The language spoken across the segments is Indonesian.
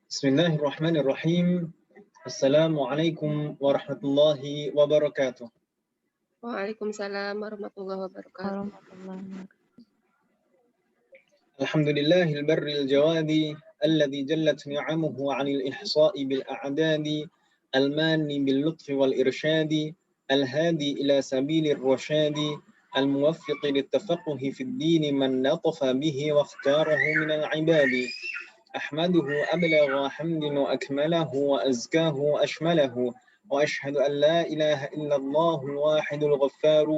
Bismillahirrahmanirrahim. Assalamualaikum warahmatullahi wabarakatuh. Waalaikumsalam warahmatullahi wabarakatuh. Alhamdulillahil barril jawadi alladhi jallat ni'amuhu 'anil ihsa'i bil a'dadi al-mani bil lutfi wal irsyadi al-hadi ila sabilir rasyadi al-muwaffiqi lit tafaqquhi fid din man latafa bihi wa ikhtarahu minal 'ibadi. أحمده أبلغ حمد وأكمله وأزكاه وأشمله وأشهد أن لا إله إلا الله الواحد الغفار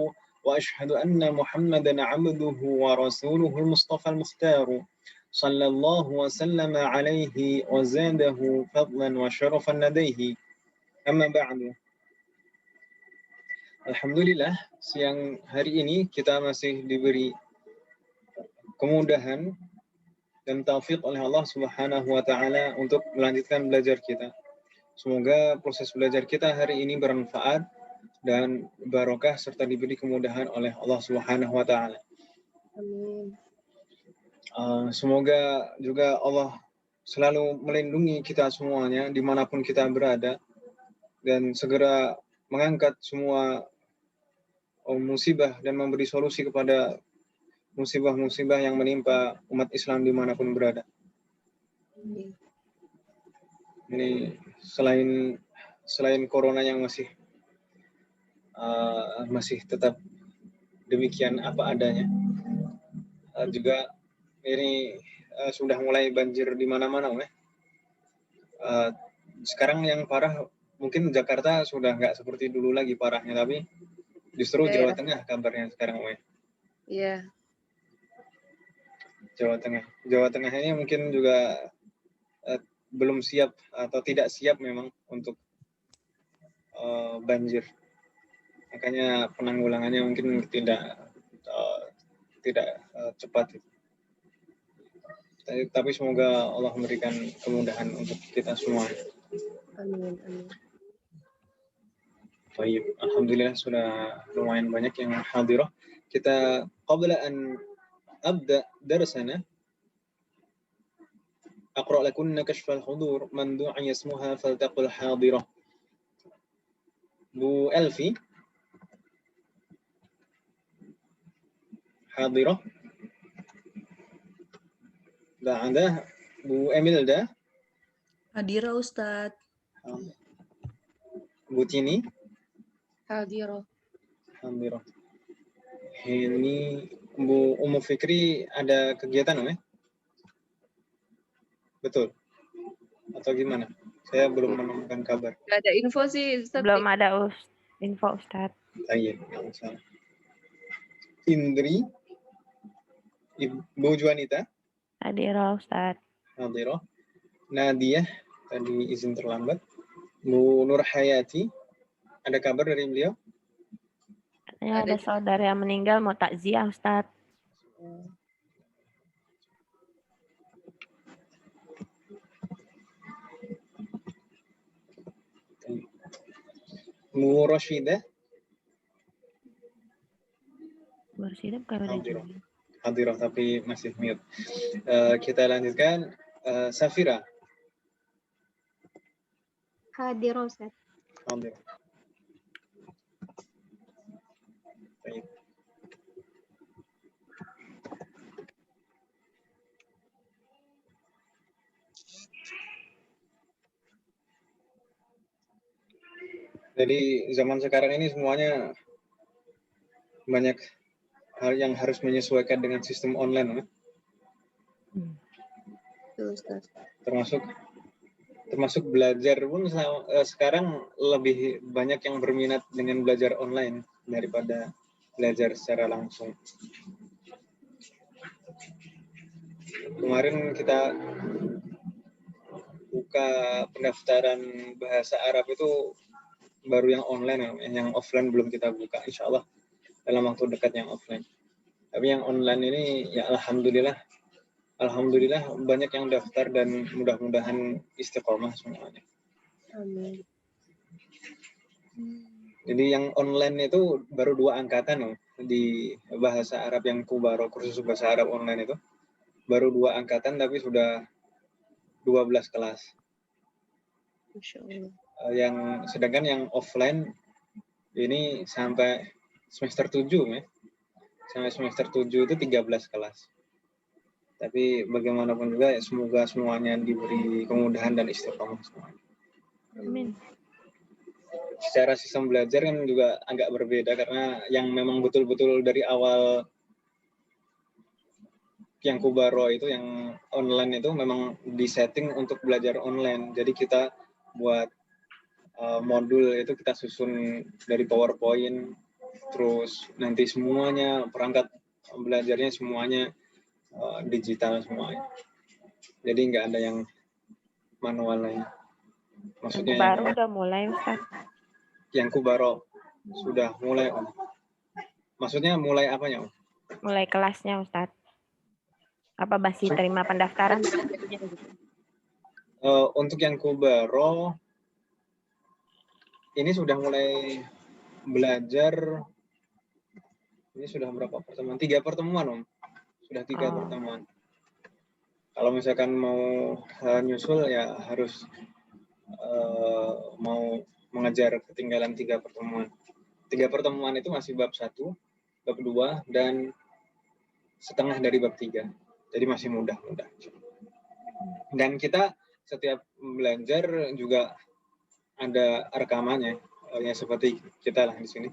وأشهد أن محمدا عبده ورسوله المصطفى المختار صلى الله وسلم عليه وزاده فضلا وشرفا لديه أما بعد. Alhamdulillah, siang hari ini kita masih diberi kemudahan dan taufik oleh Allah Subhanahu wa taala untuk melanjutkan belajar kita. Semoga proses belajar kita hari ini bermanfaat dan barokah serta diberi kemudahan oleh Allah Subhanahu wa taala. Amin. Semoga juga Allah selalu melindungi kita semuanya dimanapun kita berada dan segera mengangkat semua musibah dan memberi solusi kepada musibah-musibah yang menimpa umat Islam dimanapun berada. Ini selain corona yang masih tetap demikian apa adanya, juga ini sudah mulai banjir di mana-mana, sekarang yang parah mungkin Jakarta sudah nggak seperti dulu lagi parahnya, tapi justru Jawa Tengah kabarnya sekarang, Iya. Jawa Tengah ini mungkin juga belum siap atau tidak siap memang untuk banjir. Makanya penanggulangannya mungkin tidak cepat. Tapi semoga Allah memberikan kemudahan untuk kita semua. Amin, amin. Baik, alhamdulillah sudah lumayan banyak yang hadirah. Kita qabla an أبدأ درسنا أقرأ لكن كشف الحضور من دعي اسمها فلتقل حاضرة. Bu Elvi حاضرة. بعدها Bu Emilda Hadirah Ustaz. Bu Tini Hadirah. حاضرة. Ini Bu Umu Fikri ada kegiatan, Betul? Atau gimana? Saya belum menemukan kabar. Gak ada info sih, Ustaz. Belum ada info, Ustaz. Iya, nggak salah. Indri, Ibu Juanita. Hadirah, Ustaz. Hadirah. Nadia, tadi izin terlambat. Bu Nur Hayati, ada kabar dari beliau? Ya, ada saudara yang meninggal mau takziah, Ustaz. Bu Roshidah. Bu Roshidah bukan udah. Hadirah tapi masih mute. Kita lanjutkan. Safira. Hadirah, Ustaz. Hadirah. Baik. Jadi zaman sekarang ini semuanya banyak hal yang harus menyesuaikan dengan sistem online, termasuk belajar pun sekarang lebih banyak yang berminat dengan belajar online daripada belajar secara langsung. Kemarin kita buka pendaftaran bahasa Arab itu baru yang online, yang offline belum kita buka, insya Allah dalam waktu dekat yang offline. Tapi yang online ini ya alhamdulillah banyak yang daftar dan mudah-mudahan istiqomah semuanya. Amin. Jadi yang online itu baru 2 angkatan di bahasa Arab yang Kubaro, kursus bahasa Arab online itu baru 2 angkatan tapi sudah 12 kelas. Masya Allah. Yang sedangkan yang offline ini sampai semester 7 ya. Sampai semester 7 itu 13 kelas. Tapi bagaimanapun juga semoga semuanya diberi kemudahan dan istiqomah semuanya. Amin. Secara sistem belajar kan juga agak berbeda karena yang memang betul-betul dari awal yang Kubaro itu yang online itu memang disetting untuk belajar online. Jadi kita buat modul itu kita susun dari PowerPoint, terus nanti semuanya perangkat belajarnya semuanya digital semuanya. Jadi nggak ada yang manual lain. Maksudnya Yang baru udah mulai Ustaz. yang Kubaro sudah mulai Om. Maksudnya mulai apanya Om? Mulai kelasnya Ustaz. Apa masih terima pendaftaran? Untuk yang Kubaro ini sudah mulai belajar. Ini sudah berapa pertemuan? 3 pertemuan Om. Sudah 3 pertemuan. Kalau misalkan mau nyusul ya harus mau mengejar ketinggalan 3 pertemuan. 3 pertemuan itu masih bab 1, bab 2, dan setengah dari bab 3. Jadi masih mudah. Dan kita setiap belajar juga ada rekamannya, ya seperti kita lah di sini.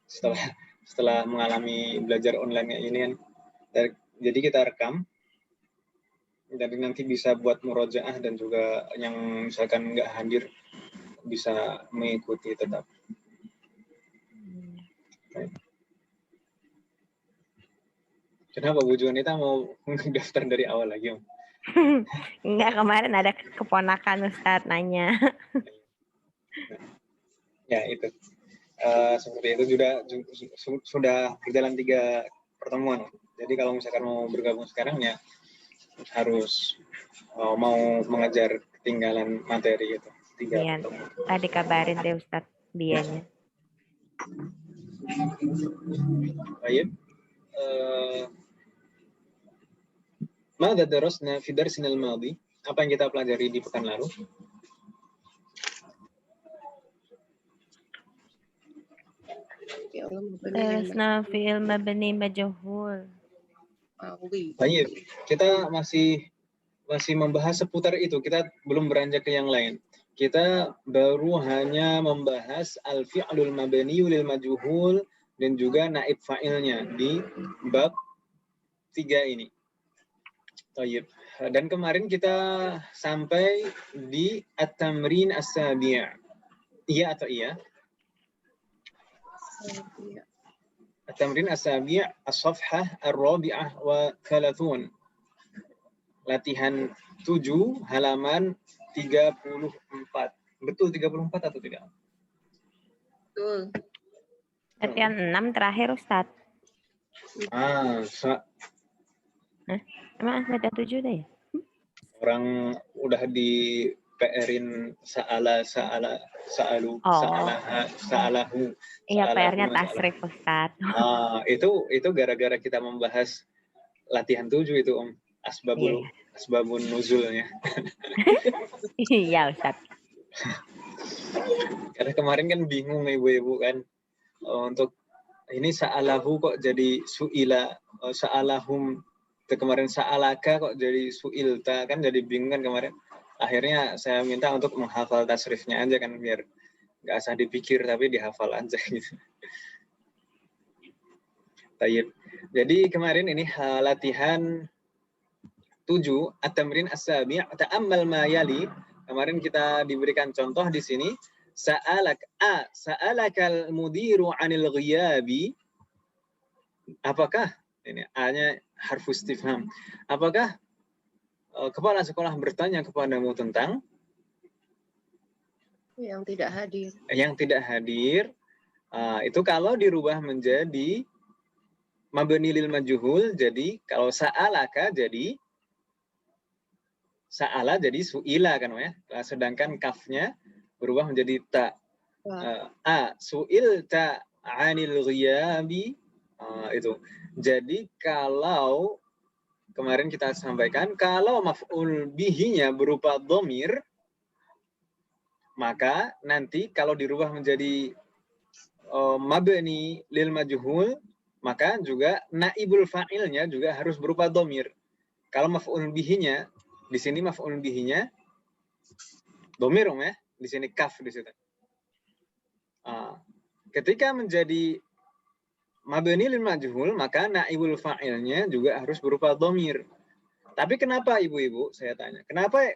Setelah mengalami belajar online ini kan. Jadi kita rekam. Jadi nanti bisa buat murojaah dan juga yang misalkan nggak hadir bisa mengikuti tetap. Kenapa Bu Juanita mau daftar dari awal lagi Om? Enggak, kemarin ada keponakan Ustaz nanya. Ya itu. Seperti itu sudah berjalan 3 pertemuan. Jadi kalau misalkan mau bergabung sekarang ya harus mau mengejar ketinggalan materi itu 3 Iya, pertemuan. tadi kabarin deh Ustaz dianya. Baik. Mada darasna fi darsina al-madi? Apa yang kita pelajari di pekan lalu? Darasna fi'il mabni majhul. Baik. Kita masih membahas seputar itu. Kita belum beranjak ke yang lain. Kita baru hanya membahas al-fi'lul mabni lil majhul dan juga naib fa'ilnya di bab 3 ini. Baik. Dan kemarin kita sampai di at-tamrin as-sabi'. Iya atau iya? At-tamrin as-sabi' as-safhah ar-rabi'ah wa 30. Latihan 7 halaman 34. Betul 34 atau tidak? Betul. Latihan 6 terakhir Ustaz. Emang latihan 7 deh ya? Orang udah di PR-in sa'alahu. Iya, PR-nya tasrif Ustaz. Itu gara-gara kita membahas latihan 7 itu Om. Asbabun nuzulnya. Iya Ustaz. Karena kemarin kan bingung ibu-ibu kan untuk ini sa'alahu kok jadi su'ila, sa'alahum kemarin sa'alaka kok jadi su'ilta, kan jadi bingung kan kemarin. Akhirnya saya minta untuk menghafal tasrifnya aja kan biar nggak usah dipikir tapi dihafal aja gitu. Tayyib. Jadi kemarin ini latihan 7 at-tamrin as-sabi' ta'ammal ma yali. Kemarin kita diberikan contoh di sini. Sa'alakal mudiru 'anil ghiyabi. Apakah ini A-nya harfu istifham. Apakah kepala sekolah bertanya kepadamu tentang yang tidak hadir? Yang tidak hadir itu kalau dirubah menjadi mabni lil majhul, jadi kalau sa'alaka jadi sa'ala jadi su'ila kan ya. Sedangkan kafnya berubah menjadi ta. Su'ilta 'anil ghiyabi. Itu. Jadi kalau kemarin kita sampaikan kalau maf'ul bihi-nya berupa dhamir, Maka nanti kalau dirubah menjadi mabni lil majhul, maka juga naibul fa'ilnya juga harus berupa domir. Kalau maf'ul bihinya, di sini maf'ul bihinya domir ya, di sini kaf di situ. Ketika menjadi mabni lil majhul, maka naibul fa'ilnya juga harus berupa domir. Tapi kenapa ibu-ibu, saya tanya, kenapa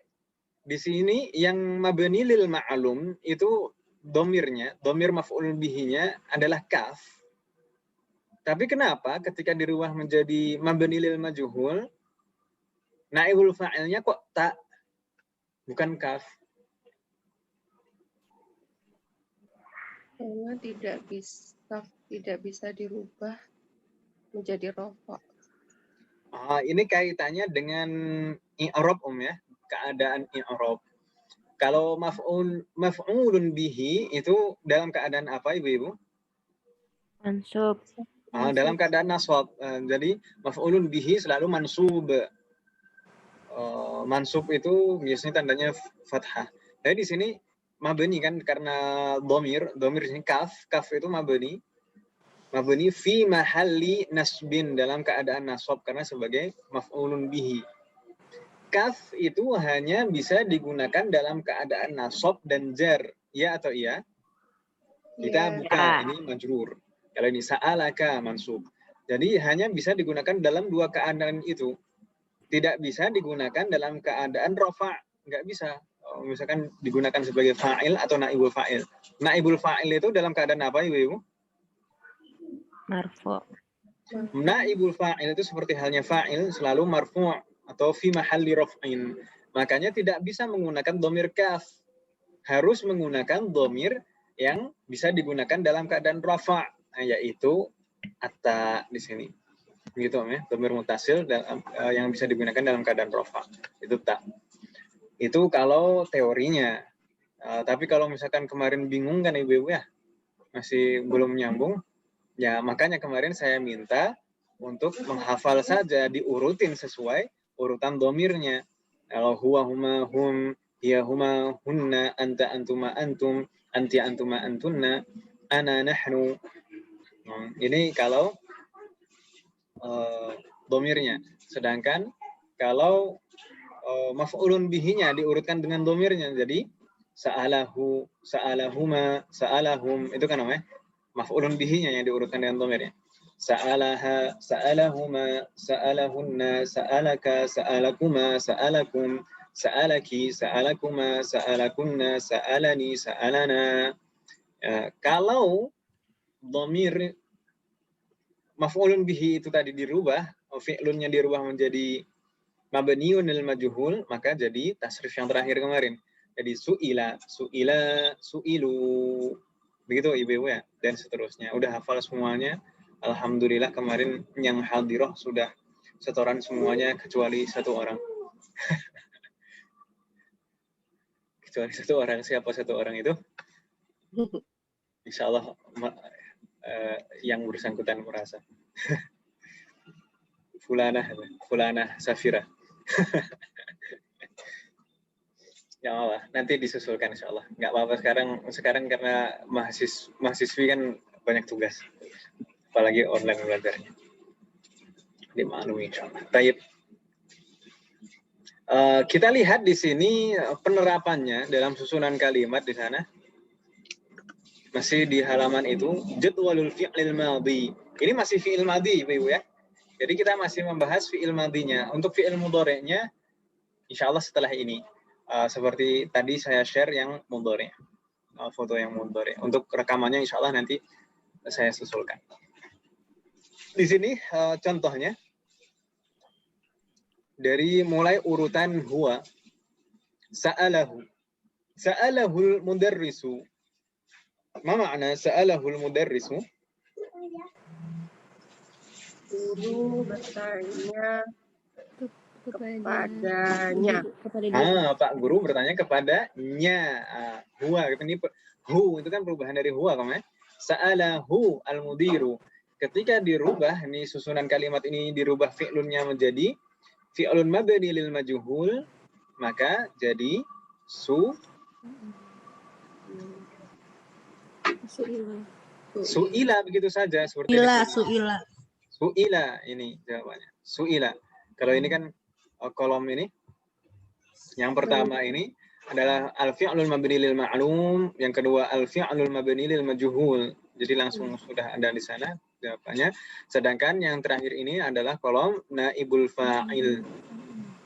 di sini yang mabni lil ma'lum itu domirnya, domir maf'ul bihinya adalah kaf. Tapi kenapa ketika dirubah menjadi mabni lil majhul, naibul fa'ilnya kok tak, bukan kaf? Karena tidak bisa dirubah menjadi rofa. Ini kaitannya dengan i'rab ya, keadaan i'rab. Kalau maf'ulun bihi itu dalam keadaan apa ibu-ibu? Mansub. Dalam keadaan nasab. Jadi maf'ulun bihi selalu mansub. Mansub itu biasanya tandanya fathah. Jadi di sini mabni kan karena domir di sini kaf itu mabni fi mahalli nasbin, dalam keadaan nasab karena sebagai maf'ulun bihi. Kaf itu hanya bisa digunakan dalam keadaan nasab dan jar, ya atau iya? Kita buka ini majrur. Kalau ini sa'alaka mansub. Jadi hanya bisa digunakan dalam dua keadaan itu. Tidak bisa digunakan dalam keadaan rafa, nggak bisa. Misalkan digunakan sebagai fa'il atau naibul fa'il. Naibul fa'il itu dalam keadaan apa ibu-ibu? Marfu. Naibul fa'il itu seperti halnya fa'il selalu marfu' atau fi mahalli raf'in. Makanya tidak bisa menggunakan domir kaf. Harus menggunakan domir yang bisa digunakan dalam keadaan rafa', yaitu atta di sini. Gitu ya, domir mutasil yang bisa digunakan dalam keadaan rafa'. Itu tak. Itu kalau teorinya. Tapi kalau misalkan kemarin bingung kan ibu-ibu ya, masih belum nyambung, ya makanya kemarin saya minta untuk menghafal saja, diurutin sesuai urutan domirnya. Kalau huwa huma hum, hiya huma hunna, anta antuma antum, anti antuma antunna, ana nahnu. Ini kalau domirnya. Sedangkan kalau maf'ulun bihinya diurutkan dengan domirnya. Jadi sa'alahu, sa'alahuma, sa'alahum, itu kan namanya maf'ulun bihinya yang diurutkan dengan domirnya. Sa'alaha, sa'alahuma, sa'alahunna, sa'alaka, sa'alakuma, sa'alakum, sa'alaki, sa'alakuma, sa'alakunna, sa'alani, sa'alana. Kalau domir maf'ulun bihi itu tadi dirubah, fi'lunnya dirubah menjadi mabniun lil majhul, maka jadi tasrif yang terakhir kemarin. Jadi su'ila, su'ila, su'ilu. Begitu ibu-ibu ya, dan seterusnya. Udah hafal semuanya. Alhamdulillah kemarin yang hadiroh sudah setoran semuanya kecuali satu orang. Kecuali satu orang. Siapa satu orang itu? Insya Allah yang bersangkutan merasa. Fulanah Safira. Ya Allah, nanti disusulkan insya Allah. Nggak apa-apa sekarang karena mahasiswi kan banyak tugas. Apalagi online belajarnya. Dimaklumi insya Allah. Baik. Kita lihat di sini penerapannya dalam susunan kalimat di sana. Masih di halaman itu, jadwalul fi'lil madhi. Ini masih fi'il madhi, Ibu ya. Jadi kita masih membahas fi'il madhinya. Untuk fi'il mudhari'nya, insya Allah setelah ini. Seperti tadi saya share yang mudhari'. Foto yang mudhari'. Untuk rekamannya insya Allah nanti saya susulkan. Di sini contohnya. Dari mulai urutan huwa. Sa'alahu. Sa'alahul mudarrisu. Ma makna sa'alahul mudarrisu? Guru bertanya kepadanya. Pak Guru bertanya kepadanya. Huwa, ini hu itu kan perubahan dari huwa kan ya? Sa'alahu al-mudiru. Ketika dirubah, ini susunan kalimat ini dirubah fi'lunnya menjadi fi'lun mabni lil majhul, maka jadi Su'ila begitu saja seperti Su'ila, ini. su'ila. Su'ila ini jawabannya. Su'ila. Kalau ini kan kolom ini yang pertama ini adalah al-fi'lul mabni lil ma'lum, yang kedua al-fi'lul mabni lil majhul. Jadi langsung sudah ada di sana jawabannya. Sedangkan yang terakhir ini adalah kolom naibul fa'il.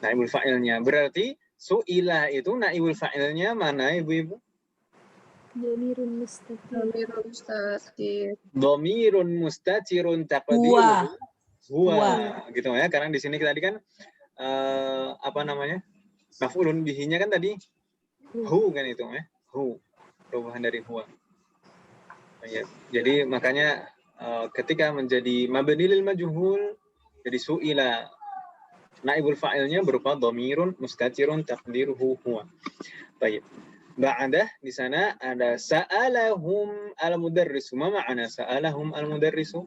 Naibul fa'ilnya. Berarti su'ila itu naibul fa'ilnya mana Ibu-ibu? Dhamirun mustatir. Dhamirun mustatirun taqdiruhu huwa. Gitu ya. Karena di sini tadi kan apa namanya? Maf'ulun bihinya kan tadi hu kan itu ya. Hu. Perubahan dari huwa. Ya. Jadi makanya ketika menjadi mabni lil majhul jadi su'ila. Naibul fa'ilnya berupa dhamirun mustatirun taqdiruhu huwa. Baik. Ba'dah di sana ada sa'alahum al-mudarrisu. Ma ma'ana sa'alahum al-mudarrisu?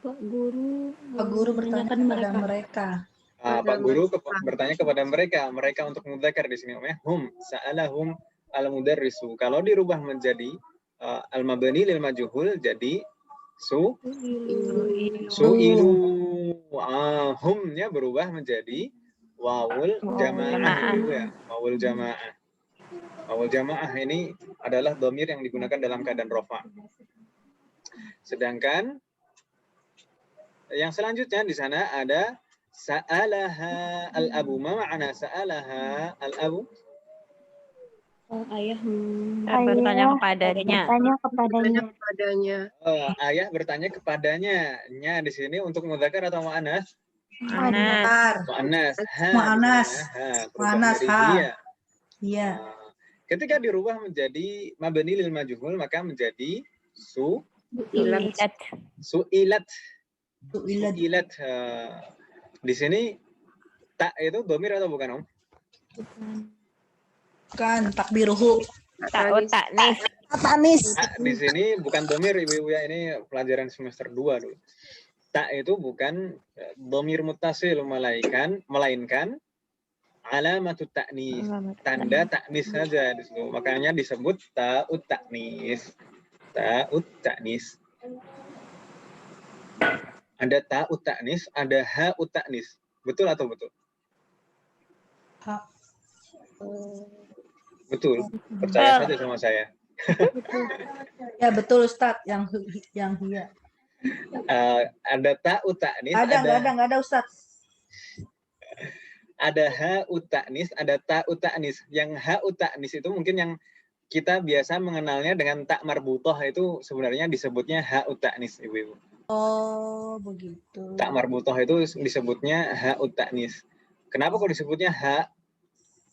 Pak Guru bertanya kepada mereka. Pak Guru bertanya kepada mereka untuk mudzakkar di sini ya. Hum sa'alahum al-mudarrisu. Kalau dirubah menjadi al-mabni lil majhul jadi su'ilu. Humnya berubah menjadi wawul jamaah gitu ya. Wawul jamaah. Wawul jamaah ini adalah dhamir yang digunakan dalam keadaan rafa. Sedangkan yang selanjutnya di sana ada sa'alaha al-abu. Ma ma'ana sa'alaha al-abu? Ayah bertanya kepadanya. Ayah bertanya kepadanya. Nya di sini untuk mudzakkar atau mu'annas? Mu'annas. Mu'annas. Iya. Ketika dirubah menjadi mabni lil majhul maka menjadi su'ilat. Di sini tak itu dhamir atau bukan Om? Bukan, takdiruhu. Ta'nis. Di sini bukan dhamir Ibu-ibu ya, ini pelajaran semester 2 dulu. Tak itu bukan dhamir muttasil melainkan alamatut ta'nis, tanda ta'nis saja di situ. Makanya disebut ta'ut ta'nis. Ta'ut ta'nis. Ada ta'ut ta'nis, ada ha'ut ta'nis. Betul atau betul? Betul. Percaya saja sama saya. Ya betul Ustadz, yang hiya. Ada ta'ut ta'nis, Enggak ada Ustadz. Ada ha'ut ta'nis, ada ta'ut ta'nis. Yang ha'ut ta'nis itu mungkin yang kita biasa mengenalnya dengan tak marbutoh itu sebenarnya disebutnya ha'ut ta'nis, Ibu-ibu. Oh, begitu. Tak marbutoh itu disebutnya ha'ut ta'nis. Kenapa kok disebutnya ha?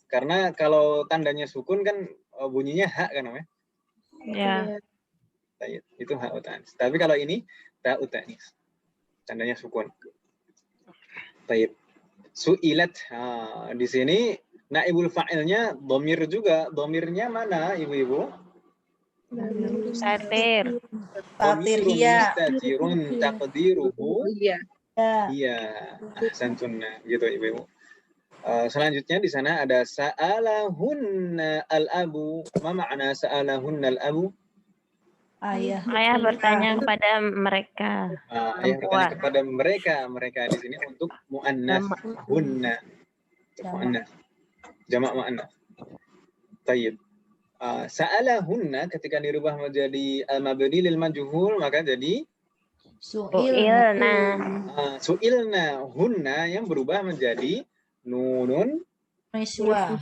Karena kalau tandanya sukun kan bunyinya ha kan namanya? Ya. Itu ha'ut ta'nis. Tapi kalau ini ta'ut ta'nis. Tandanya sukun. Baik. Su'ilat. Di sini naibul fa'ilnya dhamir juga. Dhamirnya mana Ibu-ibu? Satir. Iya. Mustatirun taqdiruhu. Iya. Ahsantunna gitu Ibu-ibu. Selanjutnya di sana ada sa'alahunna al-abu. Ma ma'ana sa'alahunna al-abu? Ayah bertanya kepada mereka. Ayah bertanya kepada mereka di sini untuk muannas hunna. Muannas. Jamak muannas. Tayyib. Sa'alahunna ketika dirubah menjadi al-mabni lil majhul maka jadi su'ilna. Su'ilna hunna yang berubah menjadi nunun niswah.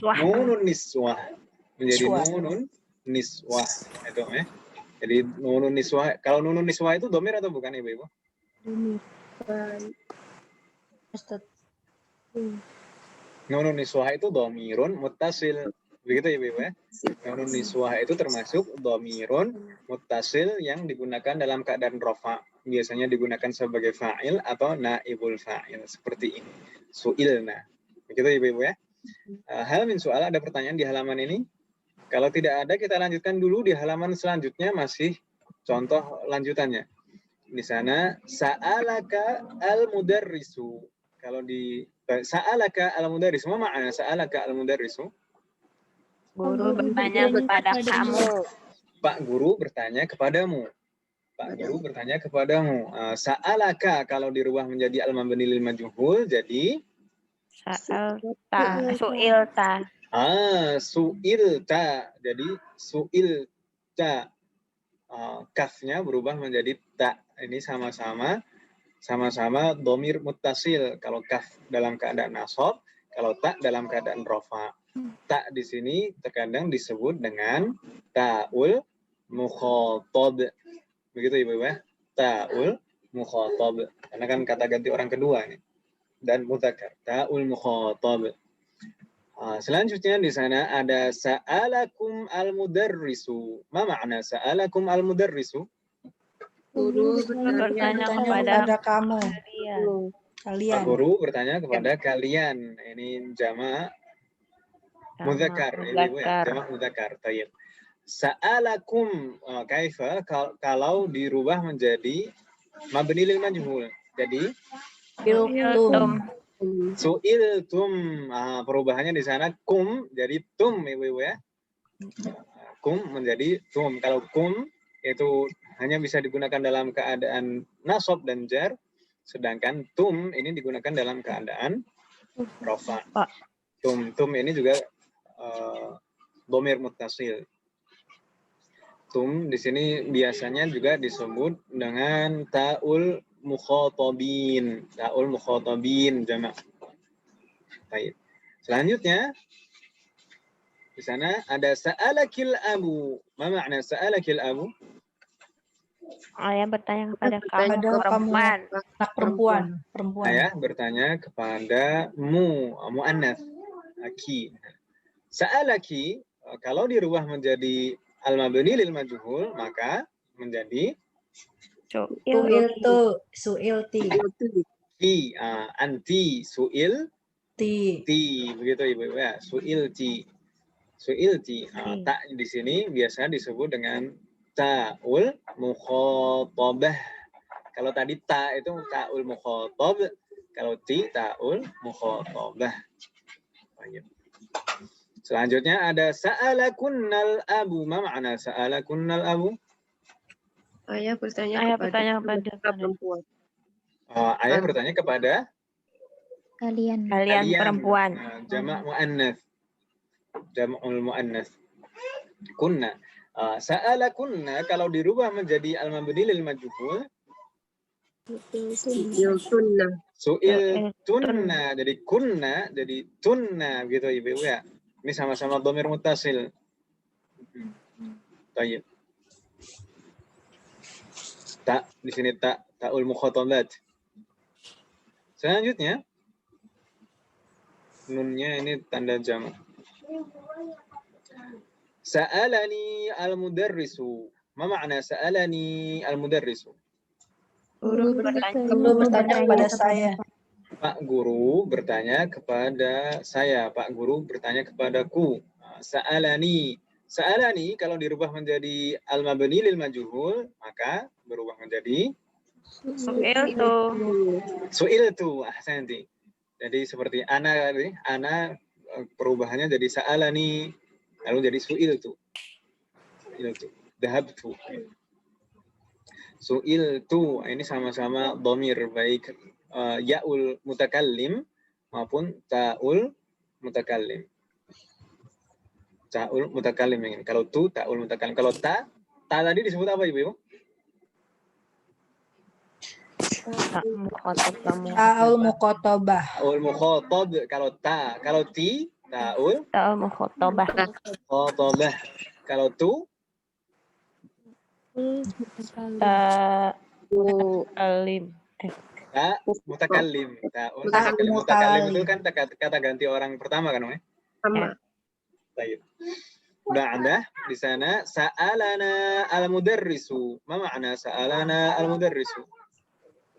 Menjadi nunun niswah. Itu ya. Jadi nunun niswah, kalau nunun niswah itu dhamir atau bukan Ibu-ibu? Nunun niswah itu dhamirun muttasil. Begitu Ibu-ibu ya. Nunun niswah itu termasuk dhamirun muttasil yang digunakan dalam keadaan rafa. Biasanya digunakan sebagai fa'il atau naibul fa'il seperti ini. Su'ilna. Begitu Ibu-ibu ya. Hal min soal, ada pertanyaan di halaman ini? Kalau tidak ada, kita lanjutkan dulu di halaman selanjutnya, masih contoh lanjutannya. Di sana, sa'alaka al-mudarrisu. Kalau di sa'alaka al-mudarrisu, ma ma'ana sa'alaka al-mudarrisu? Guru bertanya kepada kamu. Pak Guru bertanya kepadamu. Pak Guru bertanya kepadamu. Sa'alaka kalau dirubah menjadi al-mabni lil majhul jadi Sa'alta, su'ilta. Su'ilta. Jadi su'ilta. Kafnya berubah menjadi ta. Ini sama-sama dhamir muttasil. Kalau kaf dalam keadaan nasab, kalau ta dalam keadaan rofa. Ta di sini terkadang disebut dengan ta'ul mukhatab. Begitu Ibu ya? Ta'ul mukhatab. Karena kan kata ganti orang kedua nih. Dan mudzakkar. Ta'ul mukhatab. Selanjutnya di sana ada sa'alakum al-mudarrisu. Ma makna sa'alakum al-mudarrisu? Guru Bertanya kepada kamu. Pak Kalian. Guru bertanya kepada kalian. Ini jama' mudzakkar. Ibu ya, jama' mudzakkar. Tayyib. Sa'alakum kaifa kalau dirubah menjadi mabni lil majhul. Jadi Iltum. su'iltum, perubahannya di sana kum jadi tum Ibu ya. Kum menjadi tum. Kalau kum itu hanya bisa digunakan dalam keadaan nasab dan jar, sedangkan tum ini digunakan dalam keadaan rafa. Tum ini juga dhamir muttasil. Tum di sini biasanya juga disebut dengan ta'ul mukhatabin. Ta'ul mukhatabin jama'. Baik. Selanjutnya di sana ada sa'alakil abu. Ma makna sa'alakil abu? Ayah bertanya kepada kamu Kepada perempuan. Anak perempuan. Ayah bertanya kepada mu'annats. Aki. Sa'alaki kalau dirubah menjadi al-mabni lil majhul maka menjadi Su'ilti. ti, anti su'il Ti. begitu Ibu ya, su'ilti. Ta di sini biasa disebut dengan ta'ul mukhatabah. Kalau tadi ta itu ta'ul mukhatab, kalau ti ta'ul mukhatabah. Selanjutnya ada sa'alakunnal abu. Ma makna sa'alakunnal abu? Ayah bertanya kepada perempuan. Ayah bertanya kepada Kalian. Kalian perempuan. Jama' muannats. Jam'ul muannats. Kunna. Sa'alakunna kalau dirubah menjadi al-mabni lil majhul su'iltunna. Jadi kunna jadi tunna gitu Ibu ya. Ini sama-sama dhamir muttasil. Baik. Ta di sini ta'ul mukhatabat. Selanjutnya nunnya ini tanda jama'. Sa'alani al-mudarrisu. Ma makna sa'alani al-mudarrisu? Guru bertanya kepada saya. Pak Guru bertanya kepada saya. Pak Guru bertanya kepadaku. Sa'alani. Sa'alani kalau dirubah menjadi al-mabni lil majhul maka berubah menjadi su'iltu. Ahsanti. Jadi seperti ana tadi, ana perubahannya jadi sa'alani lalu jadi su'iltu. Dhahabtu. Su'iltu ini sama-sama dhamir baik ya'ul mutakallim maupun ta'ul mutakallim. Ta'ul mutakallim ini. Kalau tu ta'ul mutakallim. Kalau ta tadi disebut apa Ibu? Ta'ul mukhatabah. Ta'ul mukhatab. Kalau ta, kalau ti ta'ul mukhatabah. Kalau tu mutakallim. Mutakallim itu kan kata ganti orang pertama kan, Om? Sama. Baik. Udah ada di sana sa'alana al-mudarrisu. Ma makna sa'alana al-mudarrisu?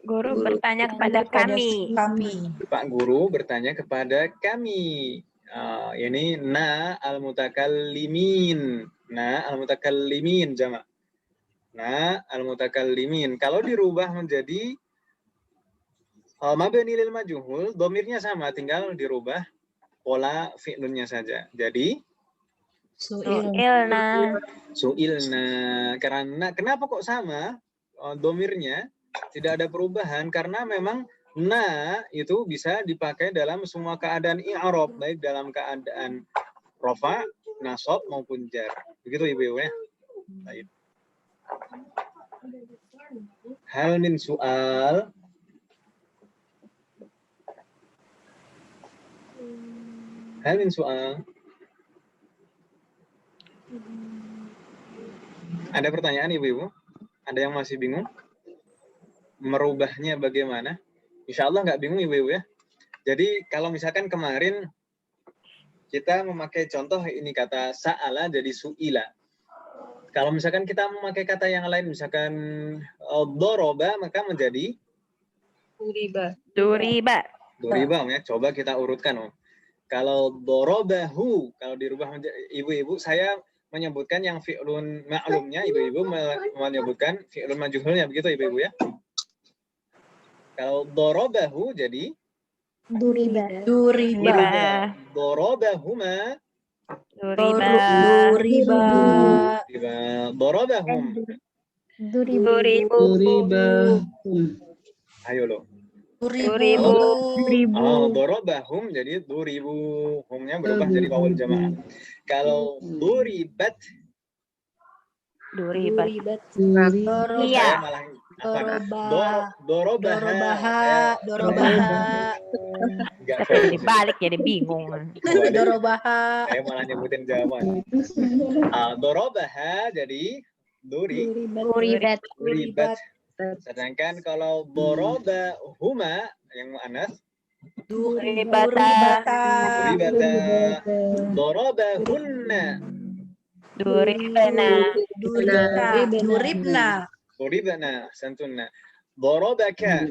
Guru bertanya kepada kami. Pak Guru bertanya kepada kami. Ini na al-mutakallimin. Na al-mutakallimin jama'. Na al-mutakallimin. Kalau dirubah menjadi mabni lil majhul, dhamirnya sama, tinggal dirubah pola fi'lunnya saja. Jadi Su'ilna. Su'ilna. Karena kenapa kok sama domirnya? Tidak ada perubahan karena memang na itu bisa dipakai dalam semua keadaan i'rab, baik dalam keadaan rafa, nasab maupun jar. Begitu Ibu ya. Baik. Hal min soal. Hal min soal. Ada pertanyaan Ibu-ibu? Ada yang masih bingung? Merubahnya bagaimana? Insya Allah nggak bingung Ibu-ibu ya. Jadi kalau misalkan kemarin kita memakai contoh ini kata sa'ala jadi su'ila. Kalau misalkan kita memakai kata yang lain, misalkan doroba, maka menjadi Duriba. duriba ya. Coba kita urutkan Om. Kalau dorobahu, kalau dirubah menjadi ibu-ibu, saya menyebutkan yang fi'lun ma'lumnya, ibu-ibu menyebutkan fi'lun majhulnya, begitu ibu-ibu ya. Kalau dorobahu jadi Duriba. Duriba. dorobahuma, Duriba. Duriba. dorobahum. Duribu. Ayo lo. Duribu. Dorobahum jadi duribu, humnya berubah jadi wawul jamaah. Kalau duribat, Duribat. saya malah dorobaha. Tapi jadi balik jadi bingung. Dorobaha. Saya malah nyebutin jawaban. Dorobaha jadi Duribat. duribat. Sedangkan kalau dorobahuma yang muannas Duribata. duribata. Dorobahunna Duribana. Duribna. duribana santunna. Dorobaka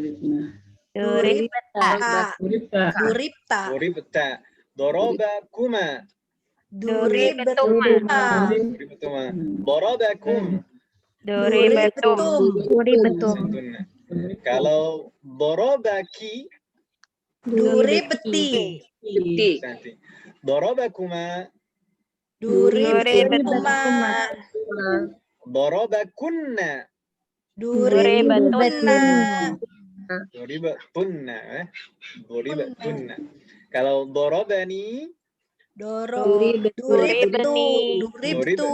Duribta. Duribta. duribta. Dorobakuma Duribtuma. duribtuma. Dorobakum Duribetum. Duribetum. santunna. Kalau dorobaki Duribeti. santi. Dorobakuma Duribetuma. dorobakunna Duribetunna. duribatunna duribatunna. Kalau dorobani Duribtu. Duribtu.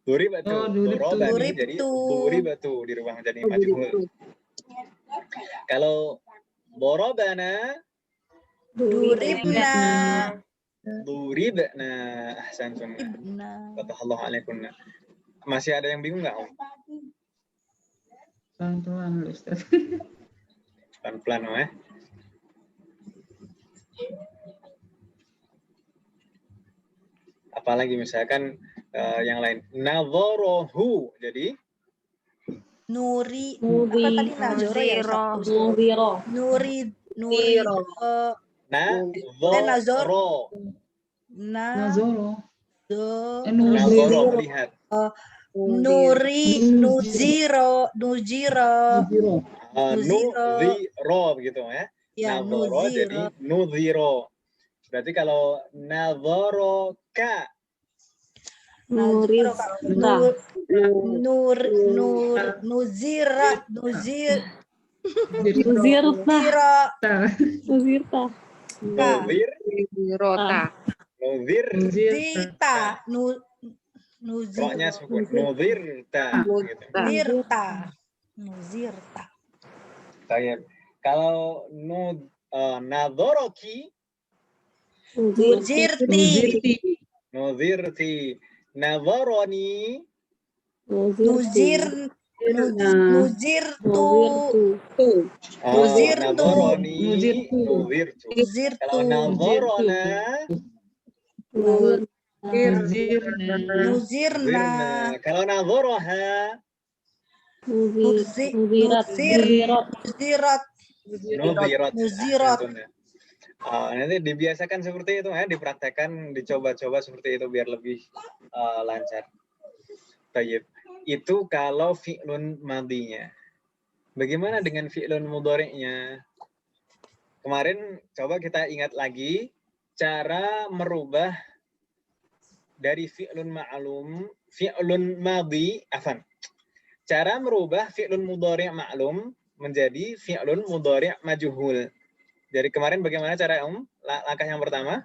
duribatu. Dorobani jadi Duribtu. duribatu dirubah menjadi majhul. Kalau dorobana Duribna. duribna ahsantum. Fatahallahu alaikunna. Masih ada yang bingung nggak Om? Pelan-pelan Ustaz. Pelan-pelan Om ya. Apalagi misalkan yang lain. Nadharahu jadi Nuri. Apa tadi Nazoro ya? Nuri. nadharo. Nazoro. Nadharo melihat. Nuziro. Naziro. Nudhiro begitu ya. Ya, Nadharo jadi nudhiro. Berarti kalau nadharoka Nuziro. Roknya sukun. Nuzirta. Gitu. Nuzirta. Baik. Kalau nadhoroki nuzirti. Nadharoni Nuzirtu. nadharoni Nuzirtu. nuzirtu. Kalau nadharona Nuzirna. Kalau nadharaha nuzirat. Nanti dibiasakan seperti itu ya, dipraktekkan, dicoba-coba seperti itu biar lebih lancar. Tayyib. Itu kalau fi'lun madinya. Bagaimana dengan fi'lun mudhari'nya? Kemarin coba kita ingat lagi cara merubah dari fi'lun ma'lum, fi'lun madhi, afan. Cara merubah fi'lun mudhari' ma'lum menjadi fi'lun mudhari' majhul. Dari kemarin bagaimana cara langkah yang pertama?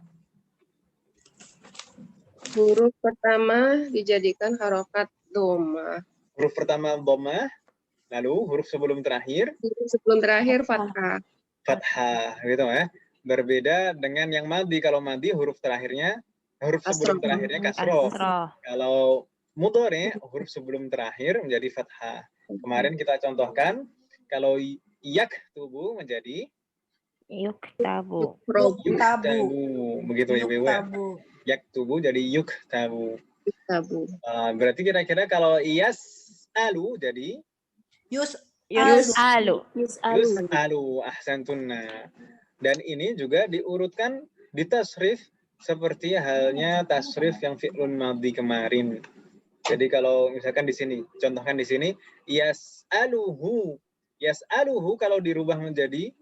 Huruf pertama dijadikan harokat doma. Huruf pertama dhammah, lalu huruf sebelum terakhir Huruf sebelum terakhir fathah. fathah, gitu ya. Berbeda dengan yang madhi. Kalau madhi huruf terakhirnya, huruf sebelum Kasroh. terakhirnya kasroh. Kasroh. Kalau mudhari huruf sebelum terakhir menjadi fathah. Kemarin kita contohkan kalau yaktubu menjadi Yuktabu. yuktabu. Begitu ya, Ibu ya. Yaktubu jadi yuktabu. Tabu. Berarti kira-kira kalau yas'alu jadi Yus'alu. yus'alu. Ahsantunna. Dan ini juga diurutkan di tasrif seperti halnya tasrif yang fi'lun madhi kemarin. Jadi kalau misalkan di sini, contohkan di sini, yas'aluhu. Yas'aluhu kalau dirubah menjadi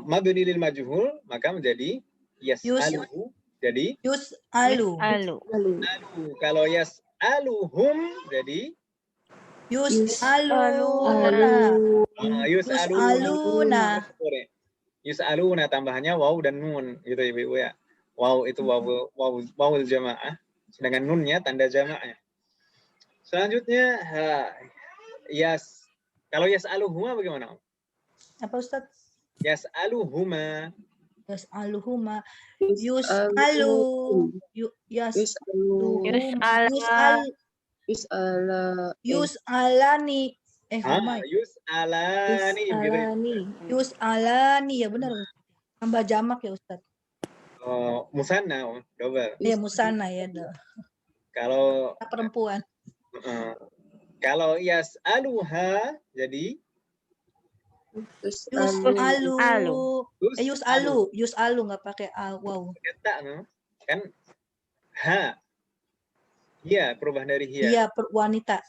mabni lil majhul, maka menjadi yas'aluhu. Jadi Yus'alu. kalau yas'aluhum jadi Yus'aluna. yus'aluna. Yus'aluna tambahannya waw dan nun gitu ya Ibu ya. Waw itu wawul jamaah, sedangkan nunnya tanda jamaahnya. Selanjutnya kalau yas'aluhuma bagaimana? Apa Ustaz? Yas'aluhuma. Yus'alu. Yus'alani. Yus'alani ya benar. Tambah jamak ya Ustaz. Musanna, double. Iya musanna ya. Kalau Perempuan. kalau yas'aluha jadi Yus'alu nggak pakai waw. Kan ha. Iya, perubahan dari hiya. Iya, wanita.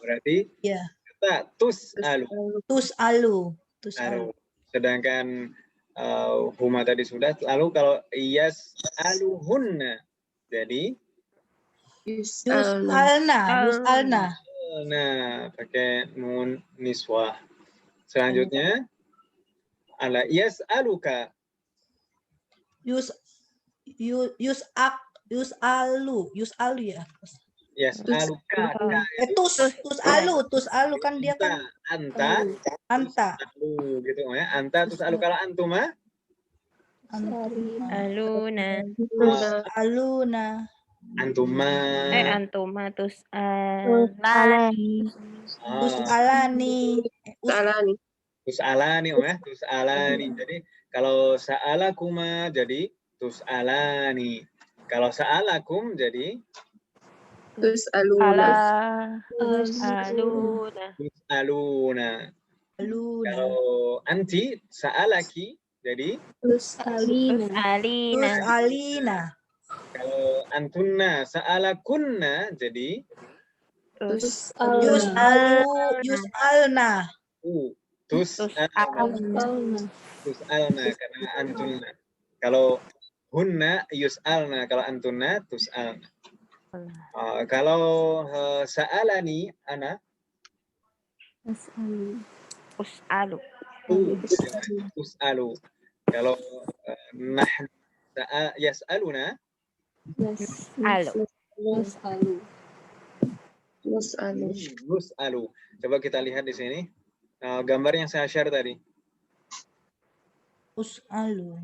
Berarti iya. Kata tus'alu. Sedangkan huma tadi sudah. Lalu kalau yas'aluhunna jadi Yus'alna. Nah, pakai nun niswah. Selanjutnya ala yas'aluka. Yus'alu ya. Yas'aluka. Tus'alu kan dia kan anta. Gitu ya. Anta tus'alu. Kalau antuma Aluna. Antuma. Antuma tus'alani. Tus'alani ya. Tus'alani. Jadi kalau sa'alakuma jadi tus'alani. Kalau sa'alakum jadi Tus'aluna. Kalau anti sa'alaki jadi Tus'alina. Kalau antunna sa'alakunna jadi Yus'alna. Tus'alna karena antunna. Kalau hunna yus'alna, kalau antunna tus'alna. Kalau sa'alani ana us'alu. Kalau nahnu yas'aluna nus'alu. Coba kita lihat di sini gambar yang saya share tadi. Us'alu.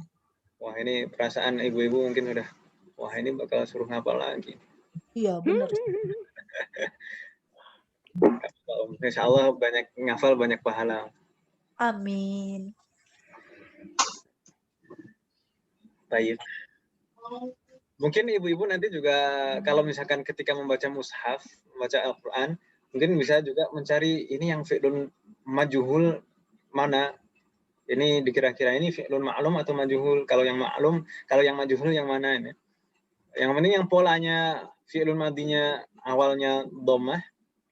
Wah, ini perasaan ibu-ibu mungkin udah, wah ini bakal suruh ngapal lagi. Iya, benar. Insya Allah banyak ngafal, banyak pahala. Amin. Baik. Mungkin ibu-ibu nanti juga kalau misalkan ketika membaca mushaf, membaca Al-Quran, mungkin bisa juga mencari ini yang fi'lun majhul mana. Ini dikira-kira ini fi'lun ma'lum atau majhul. Kalau yang ma'lum, kalau yang majhul yang mana ini? Yang penting yang polanya fi'lun madinya awalnya dhammah,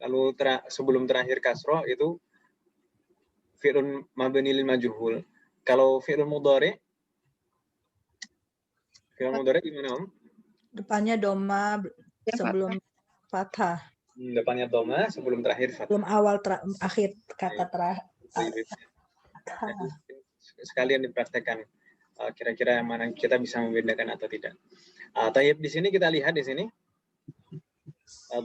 lalu sebelum terakhir kasroh itu fi'lun mabni lil majhul. Kalau fi'lun mudhari gimana Om? Depannya doma Ya, sebelum fathah. Depannya doma sebelum terakhir fathah. Sebelum awal akhir kata terakhir. Jadi, sekalian dipraktekkan. Kira-kira yang mana kita bisa membedakan atau tidak. Tayyib, di sini kita lihat di sini.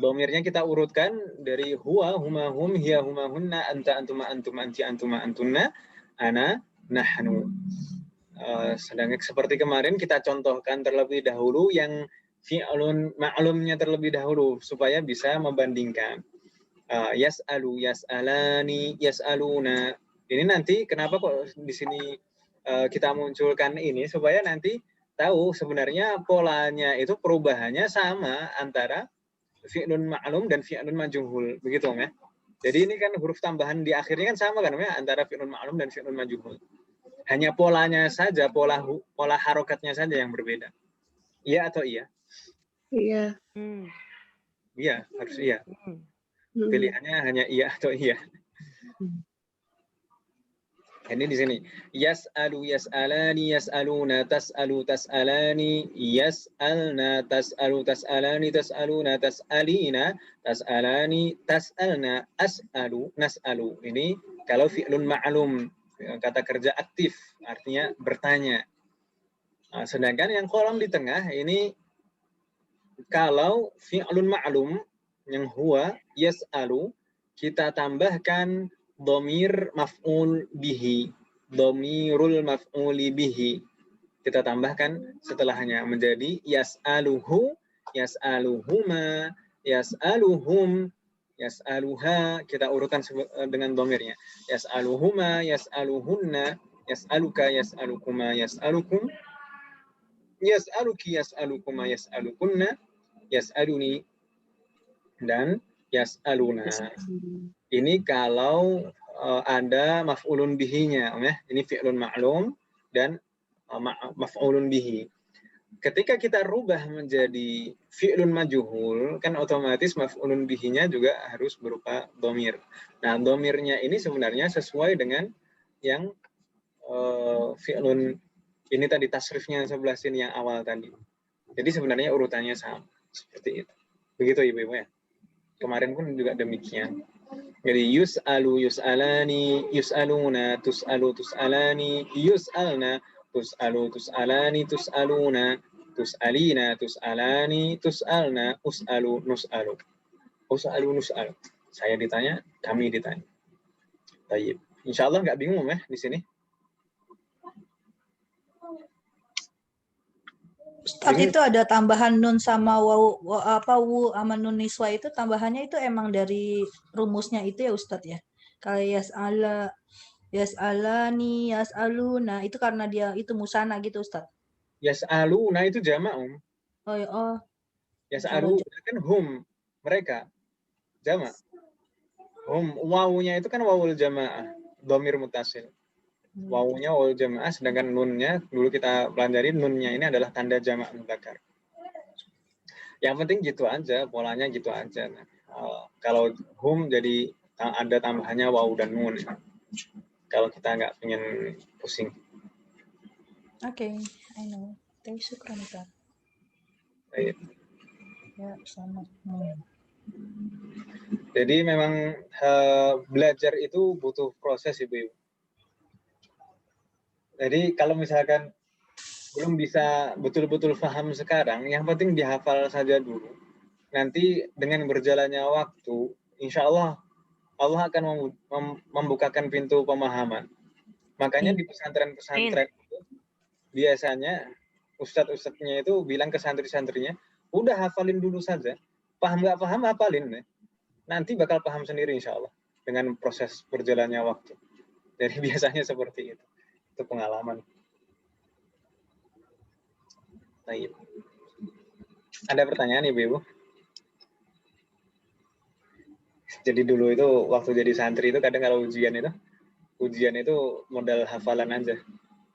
Domirnya kita urutkan dari huwa, huma, hum, hiya, huma, hunna, anta, antuma, antum, anti, antuma, antunna, ana, nahnu. Sedangkan seperti kemarin kita contohkan terlebih dahulu yang fi'lun ma'lumnya terlebih dahulu supaya bisa membandingkan. Yas'alu, yas'alani, yas'aluna. Ini nanti kenapa kok di sini kita munculkan ini supaya nanti tahu sebenarnya polanya itu perubahannya sama antara fi'lun ma'lum dan fi'lun majhul, begitu ya. Jadi ini kan huruf tambahan di akhirnya kan sama kan ya antara fi'lun ma'lum dan fi'lun majhul. Hanya polanya saja, pola harokatnya saja yang berbeda. Iya atau iya? Iya. Iya, harus iya. Pilihannya hanya iya atau iya. Ini di sini. Yas'alu, yas'alani, yas'aluna, tas'alu, tas'alani, yas'alna, tas'alu, tas'alani, tas'aluna, tas'alina, tas'alani, tas'alna, as'alu, nas'alu. Ini kalau fi'lun ma'lum, kata kerja aktif, artinya bertanya. Sedangkan yang kolom di tengah ini kalau fi'lun ma'lum yang huwa yas'alu, kita tambahkan dhamir maf'ul bihi, dhamirul maf'uli bihi. Kita tambahkan setelahnya menjadi yas'aluhu, yas'aluhuma, yas'aluhum, yas'aluha. Kita urutkan dengan dhamirnya. Yas'aluhuma, yas'aluhunna, yas'aluka, yas'alukuma, yas'alukum, yas'aluki, yas'alukuma, yas'alukunna, yas'aluni, dan yas'aluna. Ini kalau ada maf'ulun bihinya, ya. Ini fi'lun ma'lum dan maf'ulun bihi. Ketika kita rubah menjadi fi'lun majhul, kan otomatis maf'ulun bihinya juga harus berupa dhamir. Nah, dhamirnya ini sebenarnya sesuai dengan yang fi'lun ini tadi tasrifnya sebelah sini yang awal tadi. Jadi sebenarnya urutannya sama seperti itu. Begitu Ibu-ibu ya. Kemarin pun juga demikian. Jadi yus'alu, yus'alani, yus'aluna, tus'alu, tus'alani, yus'alna, tus'alu, tus'alani, tus'aluna, tus'alina, tus'alani, tus'alna, us'alu, nus'alu. Us'alu, nus'alu. Saya ditanya, kami ditanya. Tayyib. Insya Allah nggak bingung ya di sini. Ustaz, itu ada tambahan nun sama waw, wu sama nun niswa itu tambahannya itu emang dari rumusnya itu ya Ustaz ya. Kayak yas'ala, yas'alani, yas'aluna itu karena dia itu musana gitu Ustaz. Yas'aluna itu jamak, Oh ya, oh. Yas'alu kan hum, mereka. Jamak. Hum, wawunya itu kan wawul jamaah, dhamir mutasil. Wawunya wawul jamaah, sedangkan nunnya dulu kita pelajari nunnya ini adalah tanda jamak mudzakkar. Yang penting gitu aja, polanya gitu aja. Nah, kalau hum jadi ada tambahannya wawu dan nun. Kalau kita nggak pengen pusing. Oke, I know. Tapi syukran Ustaz. Baik. Ya, sama. Jadi memang belajar itu butuh proses Ibu. Jadi kalau misalkan belum bisa betul-betul paham sekarang, yang penting dihafal saja dulu. Nanti dengan berjalannya waktu, insya Allah Allah akan membukakan pintu pemahaman. Makanya di pesantren-pesantren itu biasanya ustadz-ustadznya itu bilang ke santri-santrinya, udah hafalin dulu saja. Paham nggak paham, hafalin. Nanti bakal paham sendiri insya Allah dengan proses berjalannya waktu. Jadi biasanya seperti itu. Itu pengalaman. Baik. Ada pertanyaan Ibu-ibu? Jadi dulu itu waktu jadi santri itu kadang kalau ujian itu modal hafalan aja.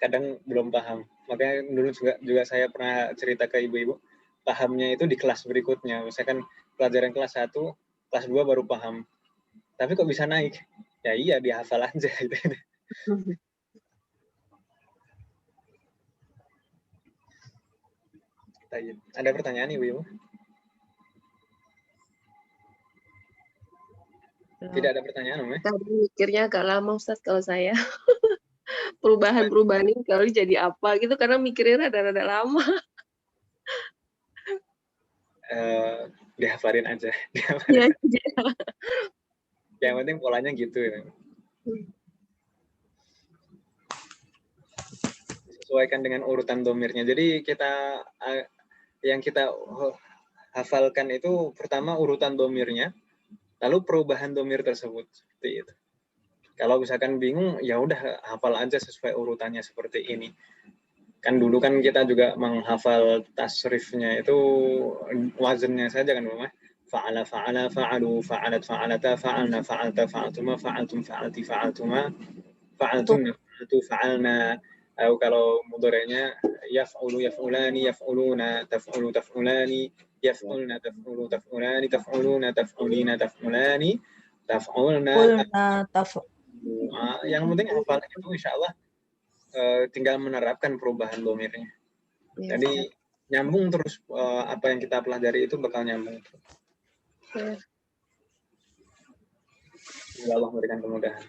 Kadang belum paham. Makanya dulu juga saya pernah cerita ke ibu-ibu, pahamnya itu di kelas berikutnya. Misalkan pelajaran kelas 1, kelas 2 baru paham. Tapi kok bisa naik? Ya iya, dihafal aja gitu. Tayyib. Ada pertanyaan Ibu? Tidak ada pertanyaan, Om ya? Tadi mikirnya agak lama Ustaz kalau saya. Perubahan-perubahan ini kalau jadi apa gitu karena mikirnya rada-rada lama. Dihafalin aja. Ya, Yang penting polanya gitu ya. Sesuaikan dengan urutan domirnya. Jadi kita yang kita hafalkan itu pertama urutan domirnya, lalu perubahan domir tersebut seperti itu. Kalau misalkan bingung, ya udah hafal aja sesuai urutannya seperti ini. Kan dulu kan kita juga menghafal tasrifnya itu wazannya saja kan, Mama. Fa'ala fa'ala fa'alu fa'alat fa'alata fa'alna fa'alta fa'altuma fa'altum fa'alti fa'altuma fa'altunna fa'altu fa'alna. Atau kalau mudhari'nya yaf'ulu yaf'ulani yaf'uluna taf'ulu taf'ulani yaf'ulna taf'ulu taf'ulani taf'uluna taf'ulina taf'ulani taf'ulna. Yang penting hafal itu insyaallah tinggal menerapkan perubahan domirnya. Jadi nyambung terus apa yang kita pelajari itu bakal nyambung. Semoga Allah memberikan kemudahan.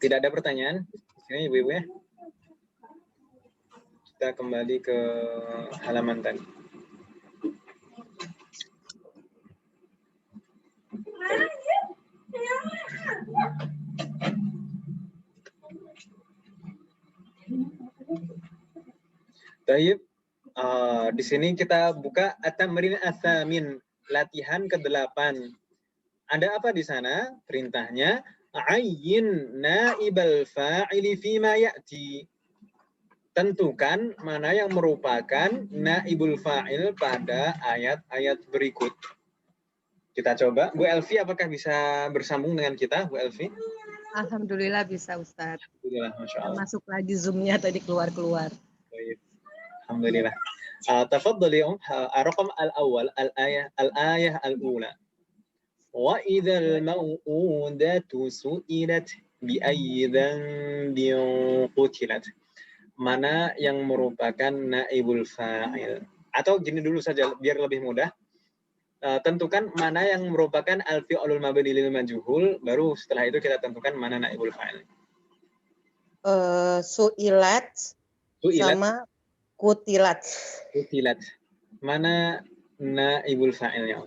Tidak ada pertanyaan? Ini Ibu-ibu ya. Kita kembali ke halaman tadi. Taib. Di sini kita buka at-tamrin ats-tsamin, latihan ke-8. Ada apa di sana? Perintahnya ayyin naibal fa'ili fima ya'ti. Tentukan mana yang merupakan naibul fa'il pada ayat-ayat berikut. Kita coba. Bu Elvi, apakah bisa bersambung dengan kita, Bu Elvi? Alhamdulillah bisa, Ustadz. Alhamdulillah, Masya Allah. Masuk lagi Zoom-nya tadi keluar-keluar. Alhamdulillah. Tafadhali ar-raqam al-awwal al-ayah al-ula. Wa idzal mau'udatu su'ilat bi ayyi dhanbin qutilat. Mana yang merupakan naibul fa'il? Atau gini dulu saja biar lebih mudah. Tentukan mana yang merupakan al-fi'lul mabni lil majhul, baru setelah itu kita tentukan mana naibul fa'il. Su'ilat sama kutilat. Kutilat. Mana naibul fa'ilnya?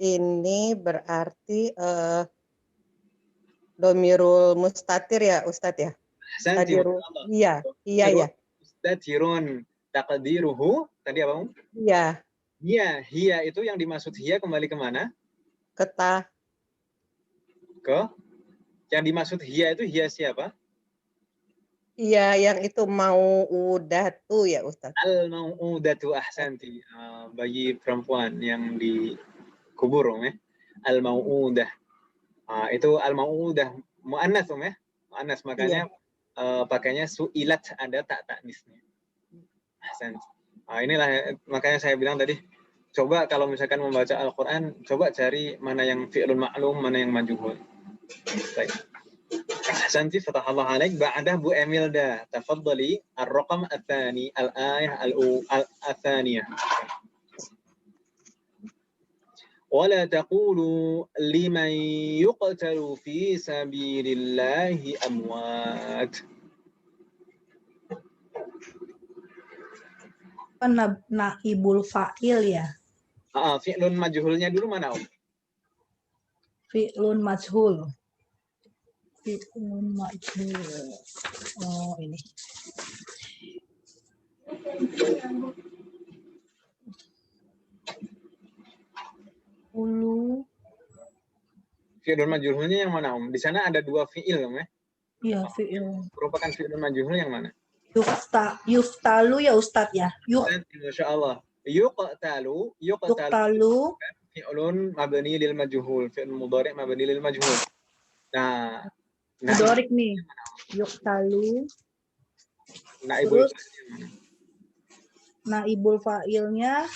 Ini berarti domirul mustatir ya, Ustadz ya? Iya. Mustatirun taqdiruhu tadi apa, Om? Iya. Hiya itu yang dimaksud hiya kembali kemana? Yang dimaksud hiya itu hiya siapa? Iya, yang itu mau'udatu ya, Ustaz. Al-mau'udatu ahsanti. Bayi perempuan yang dikubur, ya. Al-mau'udah. Itu al-mau'udah mu'annas, ya. Mu'annas, makanya pakainya su'ilat, ada tak taknisnya. Ahsanti. Inilah makanya saya bilang tadi, coba kalau misalkan membaca Al-Quran, coba cari mana yang fi'lun ma'lum, mana yang majhul. Baik. Ahsanti, fatahallahu alaik. Ba'dah Bu Emilda, tafadhali ar-raqam ats-tsani, al-ayah al-tsaniyah. Wala taqulu liman yuqtalu fi sabilillahi amwat. Naibul fa'il ya. Fi'lun majhulnya dulu mana, Om? Fi'lun majhul. Fi'lun majhul. Oh, ini. Fi'lun majhulnya yang mana, Om? Di sana ada dua fi'il, Om, ya? Iya, fi'il. Merupakan fi'lun majhul yang mana? Yuftalu ya, Ustadz ya. Masya Allah. Yuqtalu fi'lun mabni lil majhul, fi'l mudhari' mabni lil majhul. Nah, mudhari' nih. Yuqtalu. Naibul fa'ilnya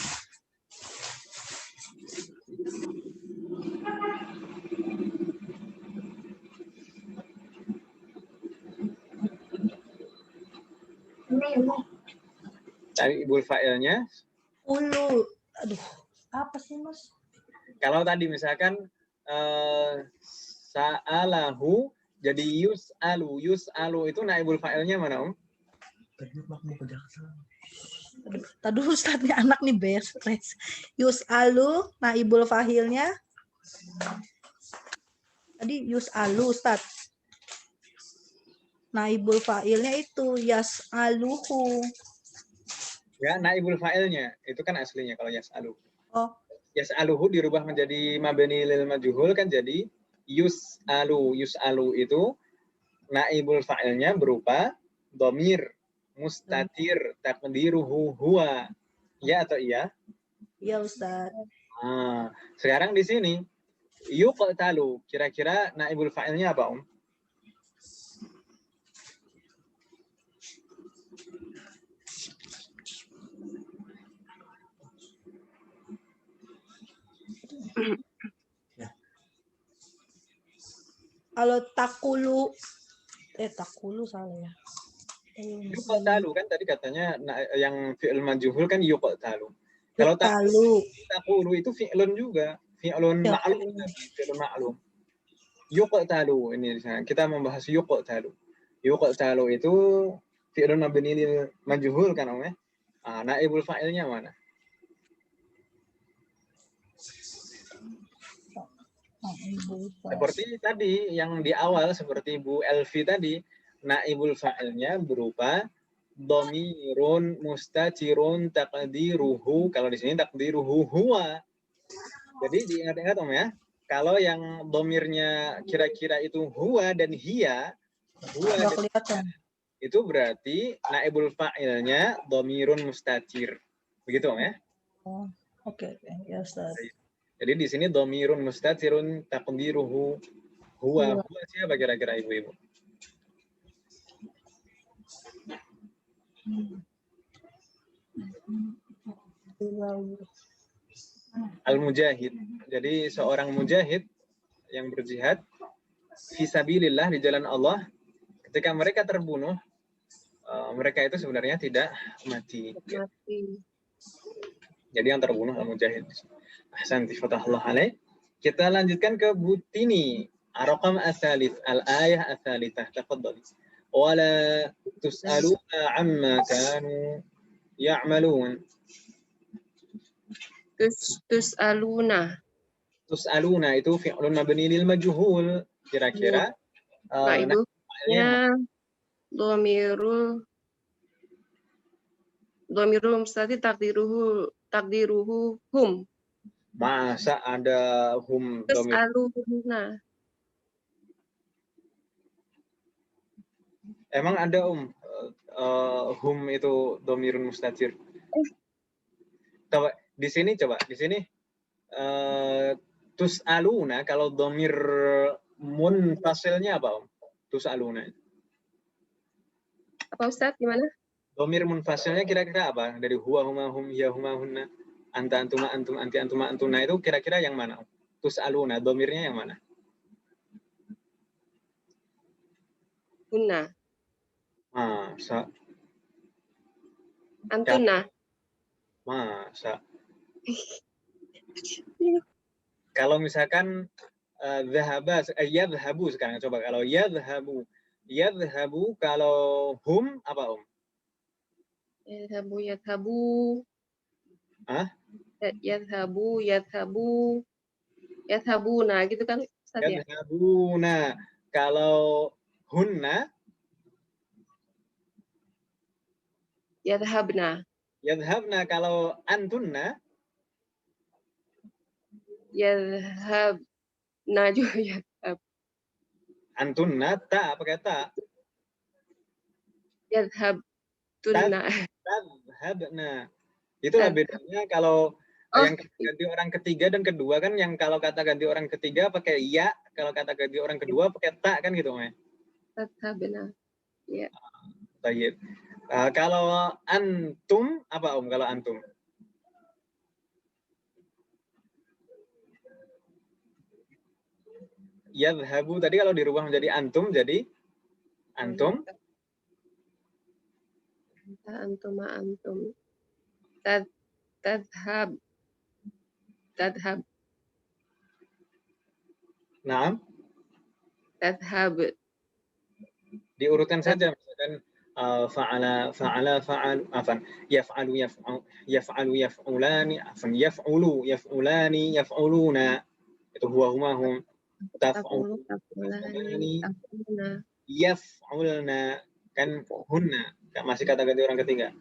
naibul fa'ilnya Ulu. Aduh, apa sih Mas? Kalau tadi misalkan sa'alahu jadi yus'alu. Yus'alu itu naibul fa'ilnya mana, Om? Aduh, tadi Ustadznya anak nih beres. Yus'alu, naibul fa'ilnya. Tadi yus'alu Ustadz. Naibul fa'ilnya itu yas'aluhu. Ya, naibul fa'ilnya. Itu kan aslinya kalau yas'alu. Oh, Yas'aluhu dirubah menjadi mabni lil majhul kan jadi yus'alu. Yus'alu itu naibul fa'ilnya berupa dhamir mustatir taqdiruhu huwa. Ya atau iya? iya Ustadz. Nah, sekarang di sini yuqtalu kira-kira naibul fa'ilnya apa, Om? Kalau takulu salah ya. Yuqtalu kan tadi katanya yang fi'il majhul kan yuqtalu. Kalau Talu. takulu itu fi'lun juga, fi'lun Ya. ma'lum, fi'lun ma'lum. Yuqtalu ini kita membahas yuqtalu. Yuqtalu itu fi'lun mabni lil majhul kan, Om ya? Naibul fa'ilnya mana? Seperti tadi yang di awal seperti Bu Elvi tadi, naibul fa'ilnya berupa dhamirun mustatirun taqdiruhu. Kalau di sini taqdiruhu huwa. Jadi diingat-ingat, Om ya. Kalau yang dhamirnya kira-kira itu huwa dan hiya, huwa Nggak dan kelihatan. itu berarti naibul fa'ilnya dhamirun mustatir. Begitu, Om ya. Oh, oke. Ya Ustaz. Jadi di sini dhamirun mustatirun taqdiruhu huwa. Huwa siapa kira-kira Ibu-ibu? Al-mujahid. Jadi seorang mujahid yang berjihad fisabilillah di jalan Allah, ketika mereka terbunuh, mereka itu sebenarnya tidak mati. Jadi yang terbunuh al-mujahid. Ahsanti fatahullah alaih. Kita lanjutkan ke Butini. Ar-raqam ats-tsalits, al-ayah ats-tsalitsah. Tafadhali. Wala tus'aluna 'amma kanu ya'malun. Tus'aluna. Tus'aluna itu fi'lun mabni lil majhul. Kira-kira Nah, ibunya dhamirul mustati takdiruhu hum. Masa ada hum dhamir? Tus'aluna. Emang ada hum itu dhamirun mustatir? Coba di sini tus'aluna kalau dhamir munfasilnya apa, Om? Tus'aluna. Apa Ustaz, gimana? Dhamir munfasilnya kira-kira apa? Dari huwa, huma, hum, ya, huma, hunna, anta, antuma, antum, anti, antuma, antuna itu kira-kira yang mana? Tus'aluna, dhamirnya yang mana? Hunna. Masa. Antuna. Masa. Kalau misalkan yadhabu sekarang, coba kalau yadhabu kalau hum apa, Om? Yadhabu. Hah? Yadhabuna gitu kan Ustaz ya? Yadhabuna. Kalau hunna? Yadhabna. Yadhabna. Kalau antunna? Yadhabna juga yadhab. Antunna ta pakai ta. Yadhabtunna. Tadhabna. Itulah bedanya kalau yang ganti orang ketiga dan kedua kan, yang kalau kata ganti orang ketiga pakai ya, kalau kata ganti orang kedua pakai ta kan gitu, Om. Tadhabna. Ya. Baik. Kalau antum apa, Om, kalau antum? Yadhabu tadi kalau dirubah menjadi antum jadi antum. Antum. Tadhab. Tadhab. Nah, Tadhab. diurutkan saja, misalkan fa'ala fa'al afan yaf'alu yaf'ulani afan yaf'ulani yaf'uluna, itu huwa huma hum, Taf'ulu, taf'ulani, taf'ulani taf'uluna. yaf'ulna, kan hunna masih kata ganti orang ketiga.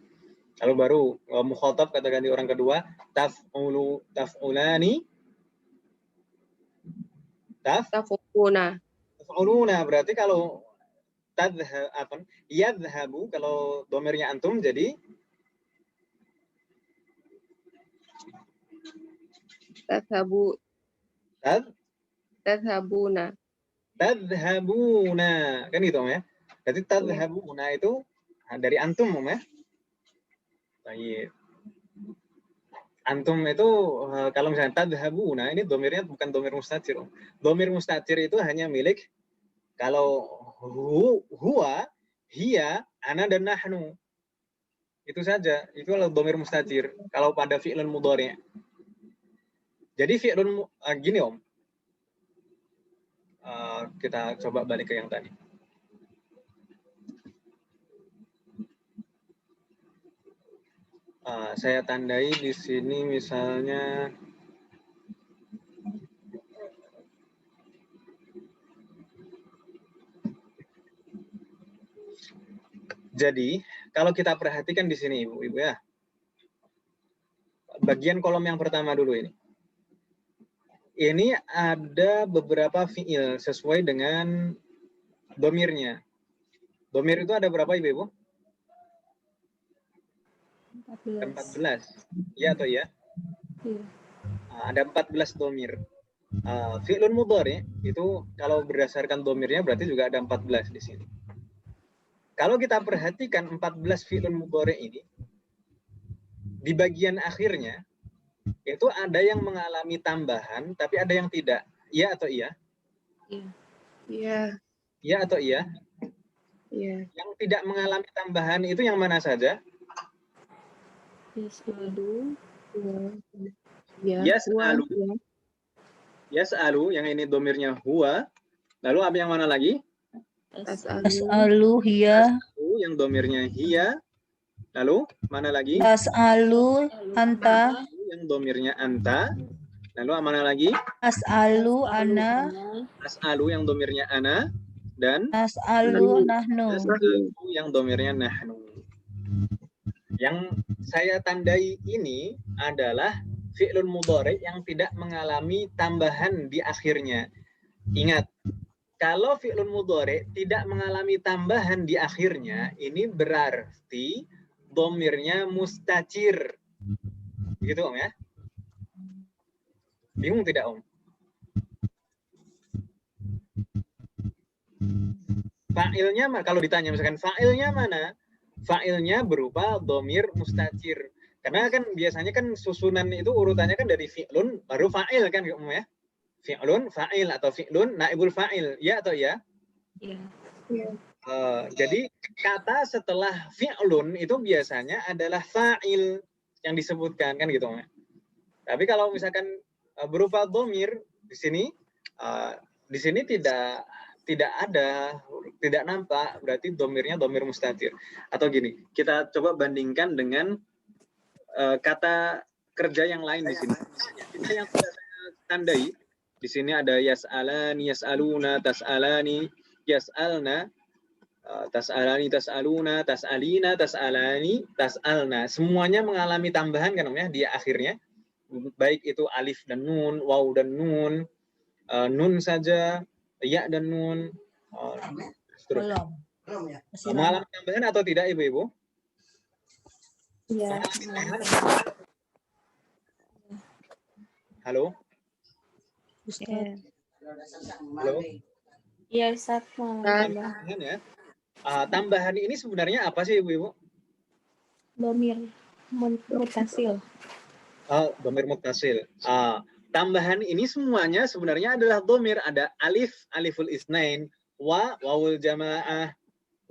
Lalu baru mukhatab kata ganti orang kedua, taf'ulu taf'ulani Taf'uluna. taf'uluna. Berarti kalau yadhhabu, kalau domirnya antum jadi Tadhabu. Tadhabuna. tadhhabuna, kan gitu Om ya. Jadi tadhhabuna itu dari antum Om ya. Baik. Antum itu kalau misalnya tadhhabuna, ini domirnya bukan domir mustatir Om. Domir mustatir itu hanya milik kalau huwa, hiya, ana dan nahnu. Itu saja. Itu adalah domir mustatir kalau pada fi'lun mudhari'. Jadi fi'lun gini Om. Kita coba balik ke yang tadi. Saya tandai di sini misalnya jadi kalau kita perhatikan di sini Ibu ya. Bagian kolom yang pertama dulu ini. Ini ada beberapa fi'il sesuai dengan domirnya. Domir itu ada berapa Ibu? 14. Ya atau ya? Iya. Ada 14 domir. Fi'lun mudhari itu kalau berdasarkan domirnya berarti juga ada 14 di sini. Kalau kita perhatikan 14 fi'lun mudhari ini, di bagian akhirnya itu ada yang mengalami tambahan, tapi ada yang tidak. Iya atau iya? Iya. Iya atau iya? Iya. Yang tidak mengalami tambahan itu yang mana saja? Yas'alu. Yas'alu. Yas'alu, yang ini domirnya huwa. Lalu apa yang mana lagi? As'alu hiya. Yang domirnya hiya. Lalu mana lagi? As'alu anta. Yang domirnya anta. Lalu mana lagi? As'alu ana. As'alu yang domirnya ana. Dan As'alu nahnu. as'alu yang domirnya nahnu. Yang saya tandai ini adalah fi'lun mudhari yang tidak mengalami tambahan di akhirnya. Ingat, kalau fi'lun mudhari tidak mengalami tambahan di akhirnya, ini berarti domirnya mustatir. Begitu Om ya? Bingung tidak Om? Fa'ilnya, kalau ditanya misalkan fa'ilnya mana? Fa'ilnya berupa domir mustatir. Karena kan biasanya kan susunan itu urutannya kan dari fi'lun baru fa'il kan Om ya? Fi'lun, fa'il atau fi'lun, naibul fa'il. Ya atau ya? Iya. Jadi kata setelah fi'lun itu biasanya adalah fa'il yang disebutkan kan gitu Om. Tapi kalau misalkan berupa domir di sini tidak ada, tidak nampak, berarti domirnya domir mustatir. Atau gini, kita coba bandingkan dengan kata kerja yang lain di sini. Kita yang sudah saya tandai di sini ada yas'alani, yas'aluna, tas'alani, yas'alna, tas'alani, tas'aluna, tas'alina, tas'alani, tas'alna. Semuanya mengalami tambahan kan Om ya di akhirnya. Baik itu alif dan nun, waw dan nun, nun saja, ya dan nun. Belum ya. Mengalami tambahan atau tidak Ibu-ibu? Iya. Halo? Ustaz. Halo? Iya, Ustaz. Tambahan ya. Tambahan ini sebenarnya apa sih Ibu-ibu? Domir mutasil. Domir muttasil. Tambahan ini semuanya sebenarnya adalah domir. Ada alif, aliful isnain, wa, wawul jamaah,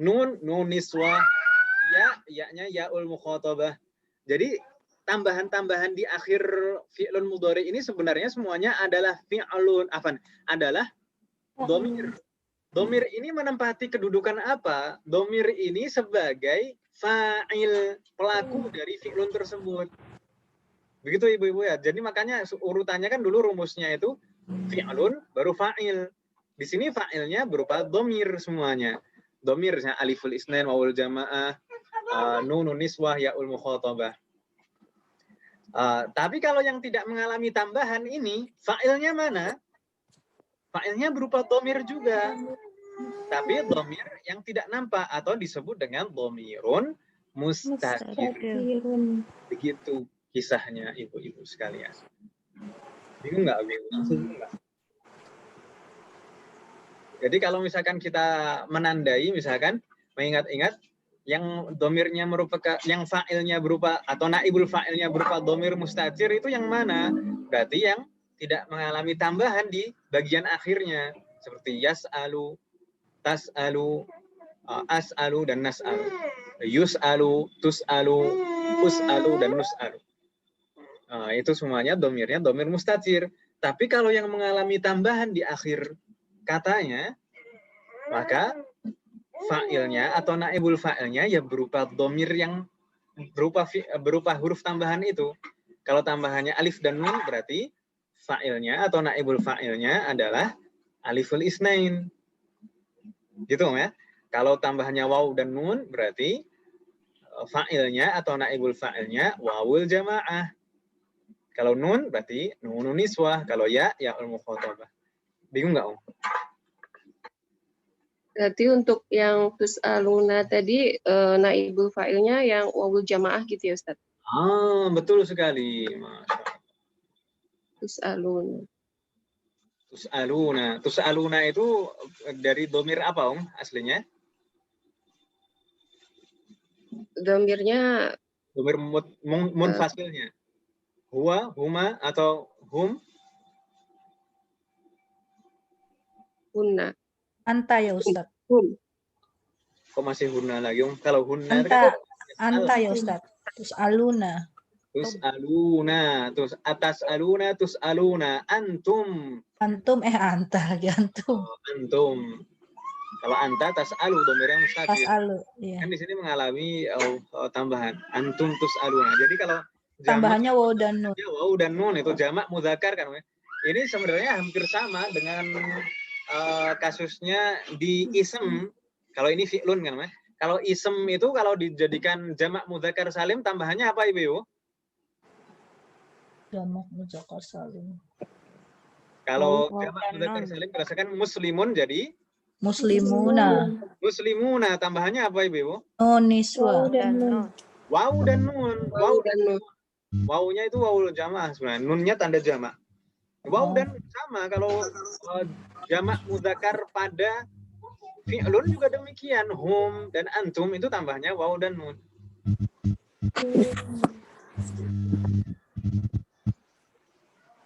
nun, nun niswa, ya, ya-nya yaul mukhatabah. Jadi tambahan-tambahan di akhir fi'lun mudhari ini sebenarnya semuanya adalah fi'lun, adalah domir. Domir ini menempati kedudukan apa? Domir ini sebagai fa'il, pelaku dari fi'lun tersebut. Begitu ibu-ibu ya. Jadi makanya urutannya kan dulu rumusnya itu fi'lun baru fa'il. Di sini fa'ilnya berupa domir semuanya. Domirnya aliful isnain, wawul jamaah, nunun niswah, ya'ul mukhatabah. Tapi kalau yang tidak mengalami tambahan ini, fa'ilnya mana? Fa'ilnya berupa domir juga. Tapi domir yang tidak nampak atau disebut dengan domirun mustatir. Begitu kisahnya ibu-ibu sekalian. Bingung nggak? Bingung nggak? Jadi kalau misalkan kita menandai, misalkan mengingat-ingat yang domirnya merupakan, yang fa'ilnya berupa atau naibul fa'ilnya berupa domir mustatir itu yang mana? Berarti yang tidak mengalami tambahan di bagian akhirnya seperti yas'alu, tas'alu, as'alu dan nas'alu, yus'alu, tus'alu, us'alu dan nus'alu. Itu semuanya domirnya domir mustatir. Tapi kalau yang mengalami tambahan di akhir katanya, maka fa'ilnya atau naibul fa'ilnya ya berupa domir yang berupa huruf tambahan itu. Kalau tambahannya alif dan nun berarti fa'ilnya atau naibul fa'ilnya adalah aliful isnain. Gitu ya. Kalau tambahannya waw dan nun berarti fa'ilnya atau naibul fa'ilnya wawul jamaah. Kalau nun berarti nunun niswah, kalau ya ya'ul mukhatabah. Bingung nggak, Om? Berarti untuk yang tus'aluna tadi naibul fa'ilnya yang wawul jamaah gitu ya Ustaz? Betul sekali. Masya Allah. Tus'aluna. Tus'aluna. Tus'aluna itu dari domir apa, Om, aslinya? Domirnya Domir munfasilnya. Huwa, huma, atau hum? hunna. Anta ya Ustaz. Hum. Kok masih hunna lagi, Om? Kalau hunna Anta ya Ustaz. Terus aluna. Tus'aluna, atas aluna, tus'aluna, antum. Anta lagi antum. Antum. Kalau anta tas'alu domirnya mustatir. Tas'alu, iya. Kan di sini mengalami tambahan antum tus'aluna. Jadi kalau tambahannya waw dan nun. Waw dan nun itu jamak muzakkar kan. Ini sebenarnya hampir sama dengan kasusnya di ism. Kalau ini fi'lun kan. Kalau ism itu kalau dijadikan jamak muzakkar salim tambahannya apa Ibu? Jamak muzakkar salim. Kalau jamak muzakkar salim berdasarkan muslimun jadi muslimuna. Muslimuna tambahannya apa Ibu? Nun niswa. Waw dan nun. Waw dan nun. Wawnya itu wawul jamaah sebenarnya. Nunnya tanda jamak. Waw dan sama kalau jamak muzakkar pada fi'lun juga demikian. Hum dan antum itu tambahnya waw dan nun.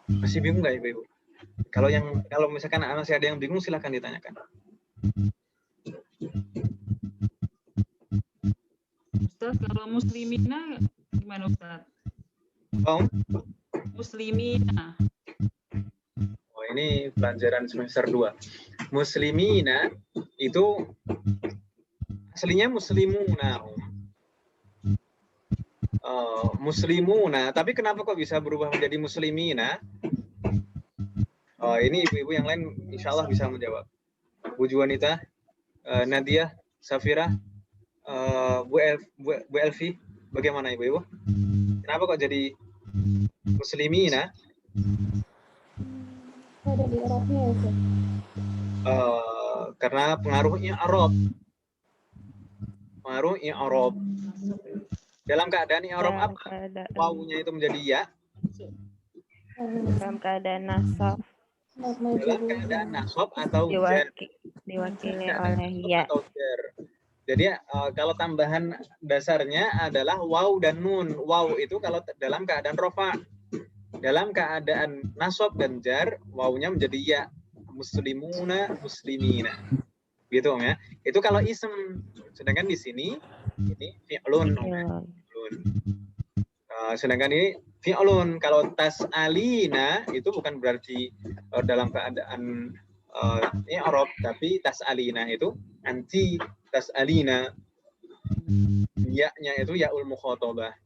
Masih bingung nggak Ibu? Kalau misalkan masih ada yang bingung silahkan ditanyakan. Ustaz, kalau muslimina gimana Ustaz? Oh. Muslimina. Oh, ini pelajaran semester 2. Muslimina itu aslinya muslimuna. Muslimuna, tapi kenapa kok bisa berubah menjadi muslimina? Ini ibu-ibu yang lain insya Allah bisa menjawab. Bu Juanita, Nadia, Safira, Bu Elvi, bagaimana ibu-ibu? Kenapa kok jadi muslimina? Ada di Arabnya ya, karena pengaruhnya Arab. Pengaruhnya Arab. Dalam keadaan Arab apa? Wawunya itu menjadi ya. Dalam keadaan nasab. Dalam keadaan nasab atau jar. Diwakili oleh ya. Jadi kalau tambahan dasarnya adalah waw dan nun. Waw itu kalau dalam keadaan rofa. Dalam keadaan nasab dan jar, wawnya menjadi ya. Muslimuna, muslimina. Gitu Om ya. Itu kalau ism. Sedangkan di sini ini fi'lun. Sedangkan ini fi'lun. Kalau tas'alina itu bukan berarti dalam keadaan i'rab, tapi tas'alina itu anti tas'alina. Ya-nya itu ya'ul mukhatabah.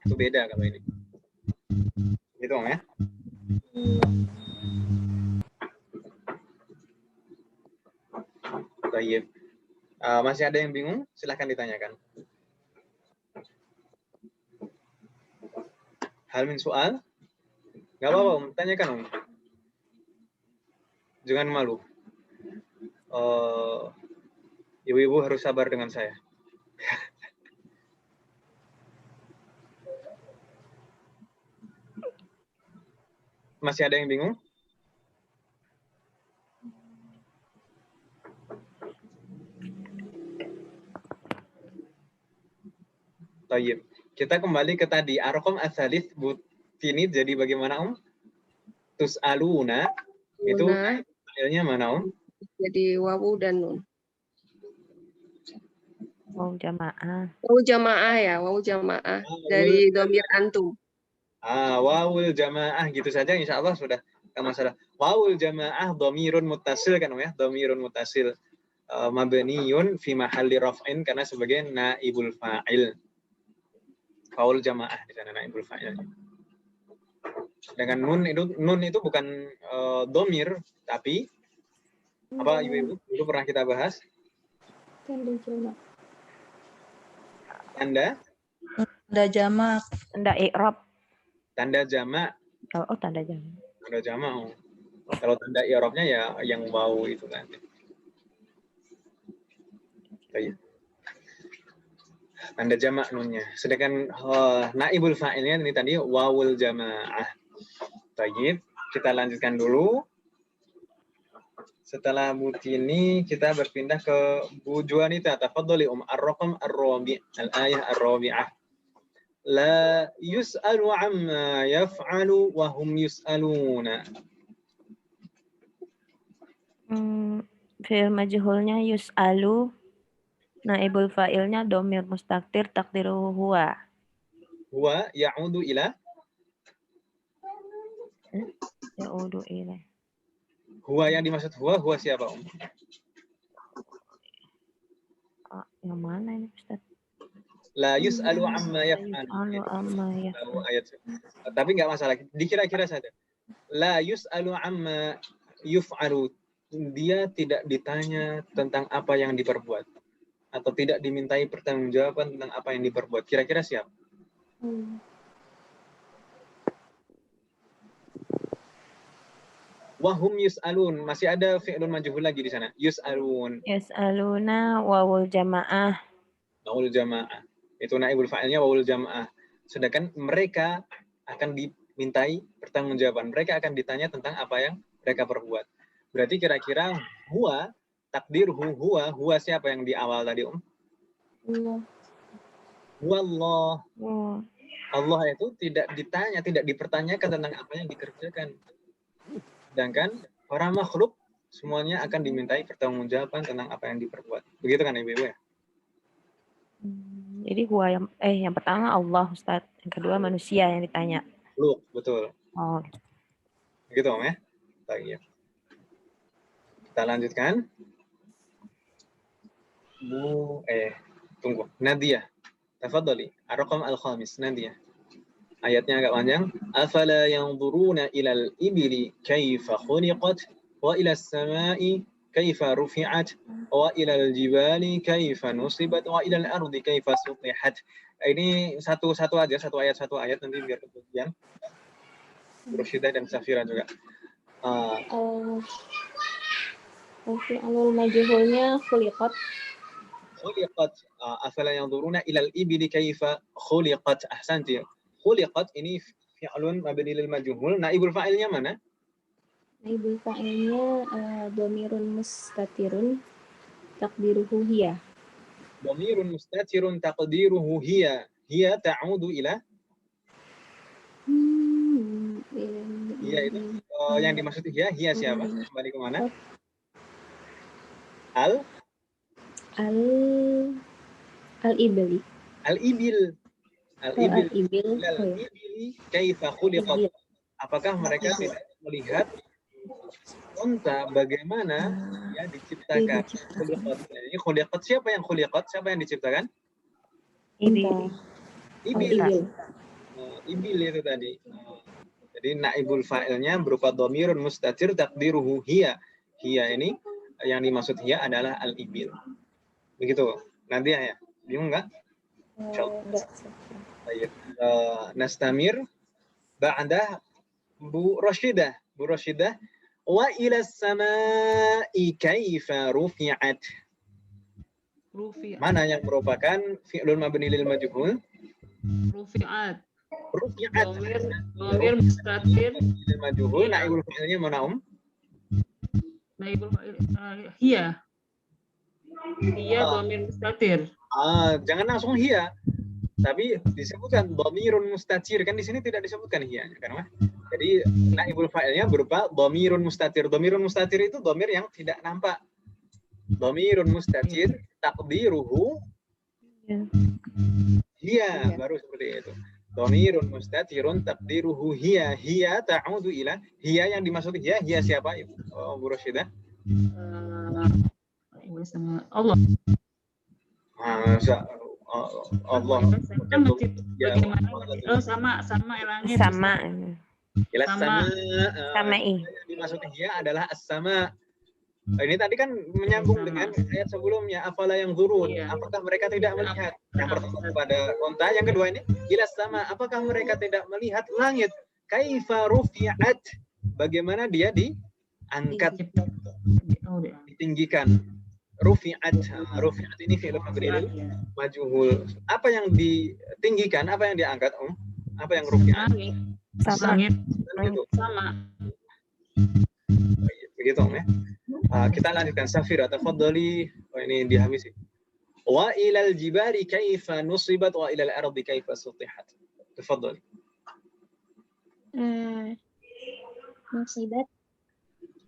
Itu beda kalau ini. Gitu ya. Baik. Masih ada yang bingung? Silahkan ditanyakan. Hal min soal? Nggak apa-apa, Om. Tanyakan, Om. Jangan malu. Ibu-ibu harus sabar dengan saya. Masih ada yang bingung? Tayyib. Kita kembali ke tadi. Arqam ats-tsalits ini jadi bagaimana, Om? Tus'aluna. Itu fa'ilnya mana, Om? Jadi wawu dan nun. Wawu jamaah. Wawu jamaah ya, wawu jamaah dari dhamir antum. Wawul jamaah gitu saja insya Allah sudah nggak masalah. Wawul jamaah dhamirun muttasil kan, Om ya? Dhamirun muttasil mabniyun fi mahalli raf'in karena sebagai naibul fa'il. Wawul jamaah di sana naibul fa'il. Dengan nun itu bukan dhamir tapi apa, Ibu? Dulu pernah kita bahas? Tanda jamak. Tanda jamak. Tanda i'rab. Tanda jamak. Oh, tanda jamak. Tanda jamak. Oh. Kalau tanda i'rabnya ya yang wawu itu kan. Tanda jamak nunnya. Sedangkan naibul fa'ilnya ini tadi wawul jamaah. Baik, kita lanjutkan dulu. Setelah Butini kita berpindah ke Bu Juanita. Tafadhali ar-raqam ar-rabi', al-ayah ar-rabi'ah. La yus'alu amma yaf'alu wa hum yus'aluna. Fi'il majhulnya yus'alu. Naibul fa'ilnya dhamir mustatir takdiruhu huwa. Huwa ya'udu ila? Ya'udu ila. Huwa yang dimaksud huwa siapa, Om? Yang mana ini, Ustaz? La yus'alu amma yaf'alu. Ayat. Tapi nggak masalah, dikira-kira saja. La yus'alu amma yuf'alu. Dia tidak ditanya tentang apa yang diperbuat. Atau tidak dimintai pertanggungjawaban tentang apa yang diperbuat. Kira-kira siapa? Wahum yus'alun. Masih ada fi'lun majhul lagi di sana. Yus'alun. Yus'aluna wawul jamaah. Wawul jamaah. Itu naibul fa'ilnya wawul jamaah. Sedangkan mereka akan dimintai pertanggungjawaban. Mereka akan ditanya tentang apa yang mereka perbuat. Berarti kira-kira huwa, takdir huwa siapa yang di awal tadi, Om? Wallah. Allah itu tidak ditanya, tidak dipertanyakan tentang apa yang dikerjakan. Sedangkan para makhluk semuanya akan dimintai pertanggungjawaban tentang apa yang diperbuat. Begitu kan, Ibu ya? Jadi huwa yang pertama Allah, Ustaz. Yang kedua manusia yang ditanya. Makhluk, betul. Oh. Begitu, Om ya? Baik. Kita lanjutkan. Tunggu. Nadia. Tafadhali. Ar-raqam al-khamis. Nadia. Ayatnya agak panjang. Afala yanzuruna ilal ibili kaifa khuliqat wa ilal samai kaifa rufi'at wa ilal jibali kaifa nusibat wa ilal ardi kaifa sutihat. Ini satu ayat nanti biar kemudian Rusyidah dan Safira juga. Fi'lul majhulnya khuliqat. Afala yanzuruna ilal ibili kaifa khuliqat. Ahsanti. Khuliqat ini fi'lun mabni lil majhul. Naibul fa'ilnya mana? Naibul fa'ilnya dhamirun mustatirun taqdiruhu hiya. Dhamirun mustatirun taqdiruhu hiya. Hiya ta'udu ila? Hiya itu yang dimaksud hiya siapa? Kembali ke mana? Al-ibli. Al-ibil. Al-ibil. Ibil. Al-ibili kaifa khuliqat. Apakah mereka tidak melihat unta bagaimana ya diciptakan? Khuliqat. Ini khuliqat, siapa yang khuliqat? Siapa yang diciptakan? Ibil. Ibil. Ibil itu tadi. Jadi naibul fa'ilnya berupa dhamirun mustatir taqdiruhu hiya. Hiya ini yang dimaksud hiya adalah al-ibil. Begitu. Nanti ya. Bingung enggak? Enggak. Baik. Nastamir ba'da Bu Rashidah. Bu Rashidah, wa ila samai kaifa rufi'at. Mana yang merupakan fi'lun mabni lil majhul? Rufi'at. Rufi'at. Dhamir mustatir. Lil majhul, naibul fa'ilnya mana Naibul fa'il hiya. Hiya dhamir mustatir. Jangan langsung hiya. Tapi disebutkan dhamirun mustatir, kan di sini tidak disebutkan hiya, kan? Jadi naibul fa'ilnya berupa dhamirun mustatir. Dhamirun mustatir itu dhamir yang tidak nampak. Dhamirun mustatir taqdiruhu hiya, baru seperti itu. Dhamirun mustatirun taqdiruhu hiya. Hiya ta'udu ila, hiya yang dimaksud hiya siapa? Bu Rashidah. Allah. Allah. Sama elangnya. Sama. Sama. Dimaksud hiya adalah as-sama. Ini tadi kan menyambung dengan ayat sebelumnya, afala yang zurun. Apakah mereka tidak melihat? Yang pertama kepada unta, yang kedua ini ila sama. Apakah mereka tidak melihat langit? Kaifa rufi'at? Bagaimana dia diangkat, ditinggikan. Rufi'at. Rufi'at ini fi'il mabni lil majhul. Apa yang ditinggikan? Apa yang diangkat? Apa yang rufi'at? Langit. Sama. Begitu ya. Kita lanjutkan. Safira, tafadhali. Ini dihabisi. Wa ilal jibali kaifa nusibat wa ilal ardi kaifa sutihat. Tafadhali.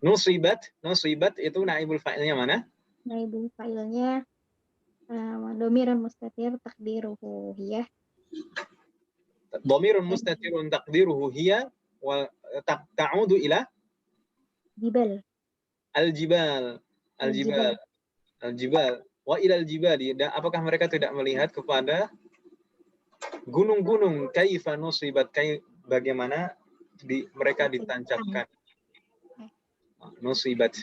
Nusibat itu naibul fa'ilnya mana? Naibul fa'ilnya dhamirun mustatir taqdiruhu hiya. Dhamirun mustatirun taqdiruhu hiya wa ta'udu ila Jibal. Al-jibal. Wa ilal jibali. Apakah mereka tidak melihat kepada gunung-gunung? Kaifa nusibat, bagaimana mereka ditancapkan. Nusibat.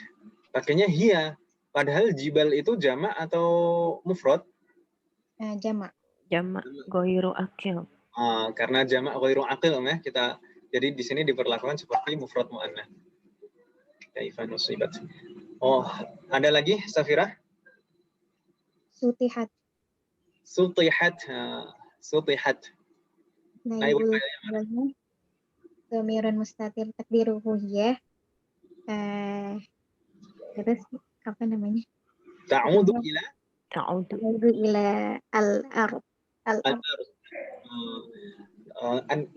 Pakainya hiya. Padahal jibal itu jamak atau mufrad? Jamak. Jamak ghairu aqil. Karena jamak ghairu aqil ya, jadi di sini diperlakukan seperti mufrad muannats. Kaifa nusibat. Ada lagi, Safira? Sutihat. Naibul fa'ilnya dhamirun mustatir taqdiruhu hiya. Terus apa namanya? Ta'udu ila al-ard.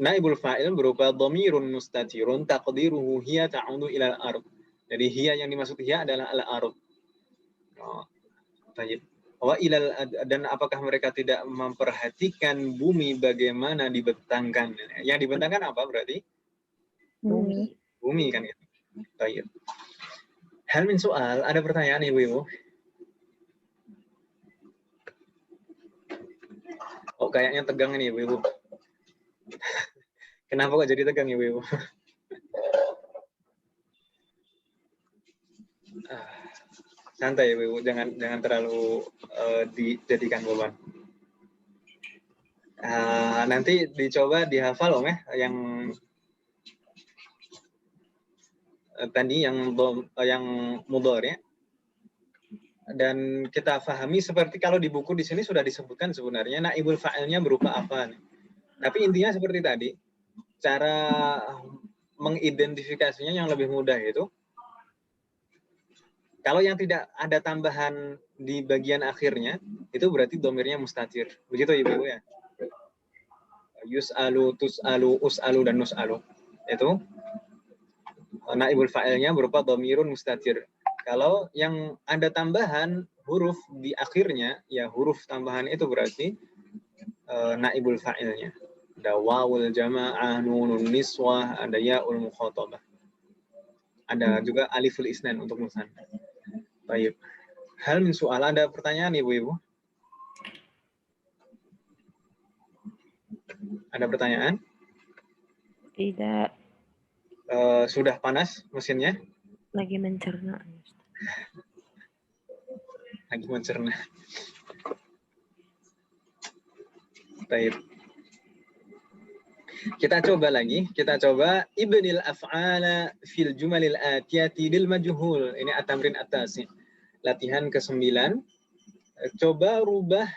Naibul fa'il berupa dhamirun mustatirun taqdiruhu hiya ta'udu ila al-ard. Jadi hiya yang dimaksud hiya adalah al-ard. Baik. Dan apakah mereka tidak memperhatikan bumi bagaimana dibentangkan? Yang dibentangkan apa berarti? Bumi. Bumi kan gitu. Baik. Hal min soal, ada pertanyaan Ibu-ibu? Kayaknya tegang nih Ibu-ibu. Kenapa kok jadi tegang Ibu-ibu? Santai Ibu, jangan terlalu dijadikan beban. Nanti dicoba dihafal ya, yang tadi yang mudhari ya. Dan kita pahami seperti kalau di buku di sini sudah disebutkan sebenarnya naibul fa'ilnya berupa apa. Tapi intinya seperti tadi, cara mengidentifikasinya yang lebih mudah itu, kalau yang tidak ada tambahan di bagian akhirnya, itu berarti domirnya mustatir. Begitu Ibu ya. Yus'alu, tus'alu, us'alu, dan nus'alu. Itu naibul fa'ilnya berupa domirun mustatir. Kalau yang ada tambahan huruf di akhirnya, ya huruf tambahan itu berarti naibul fa'ilnya. Ada wawul jama'ah, nunun niswah, ada ya'ul mukhatabah. Ada juga aliful isnan untuk musanna. Baik. Hal min soal, ada pertanyaan Ibu-ibu? Ada pertanyaan? Tidak, Sudah panas mesinnya? lagi mencerna. Lagi mencerna. Baik. Kita coba lagi. Kita coba ibnil af'ala fil jumalil atiyati lil majhul. Ini at-tamrin at-tasi. Latihan ke-9. Coba rubah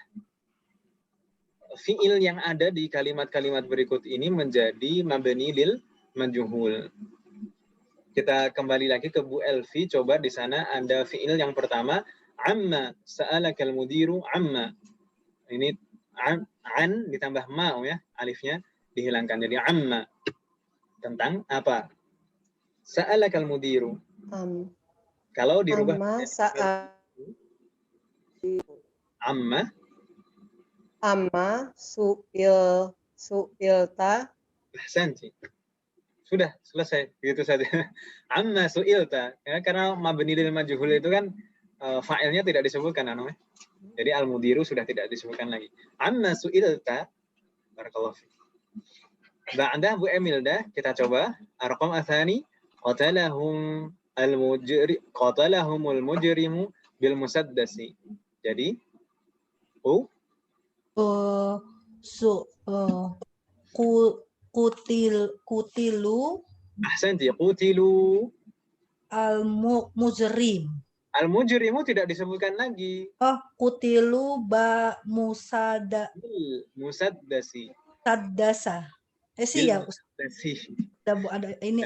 fiil yang ada di kalimat-kalimat berikut ini menjadi mabni lil majhul. Kita kembali lagi ke Bu Elvi. Coba di sana ada fiil yang pertama, amma sa'alakal mudiru amma. Ini an ditambah ma ya, alifnya dihilangkan jadi amma. Tentang apa? Sa'alakal mudiru. Kalau dirubah amma su'ilta. Ahsanti. Sudah selesai begitu saja. Amma su'ilta ya, karena mabni lil majhul itu kan fa'ilnya tidak disebutkan anu. Jadi al-mudiru sudah tidak disebutkan lagi. Amma su'ilta. Barakallahu fiik. Ba'da Bu Emilda, kita coba arqam atsani qatalahumul mujrimu bil musaddasi. Jadi kutilu ahsanti, qutilu al-mujrim. Al-mujrimu tidak disebutkan lagi. Oh, kutilu musaddasi. Saddasa. Sih ya, Musaddasi. ada ini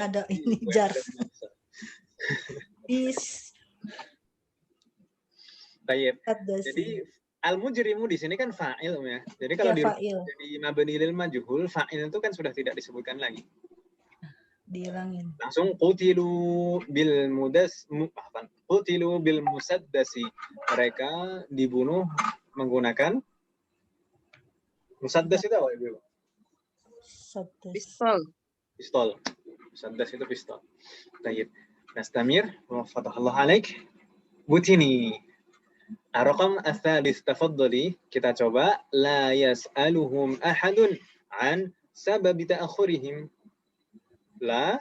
jar. Baik. Jadi al-mujrimu di sini kan fa'il ya. Jadi kalau di mabni lil majhul, fa'il itu kan sudah tidak disebutkan lagi. Dihilangin. Langsung qutilu bil musaddasi. Mereka dibunuh menggunakan musaddas itu apa Ibu? Pistol. Musaddas itu pistol. Baik. Nastamir wa fatahallahu alaik. Butini. Ar-raqam ats-tsalits, tafaddali. Kita coba la yas'aluhum ahadun an sababi ta'khurihim. La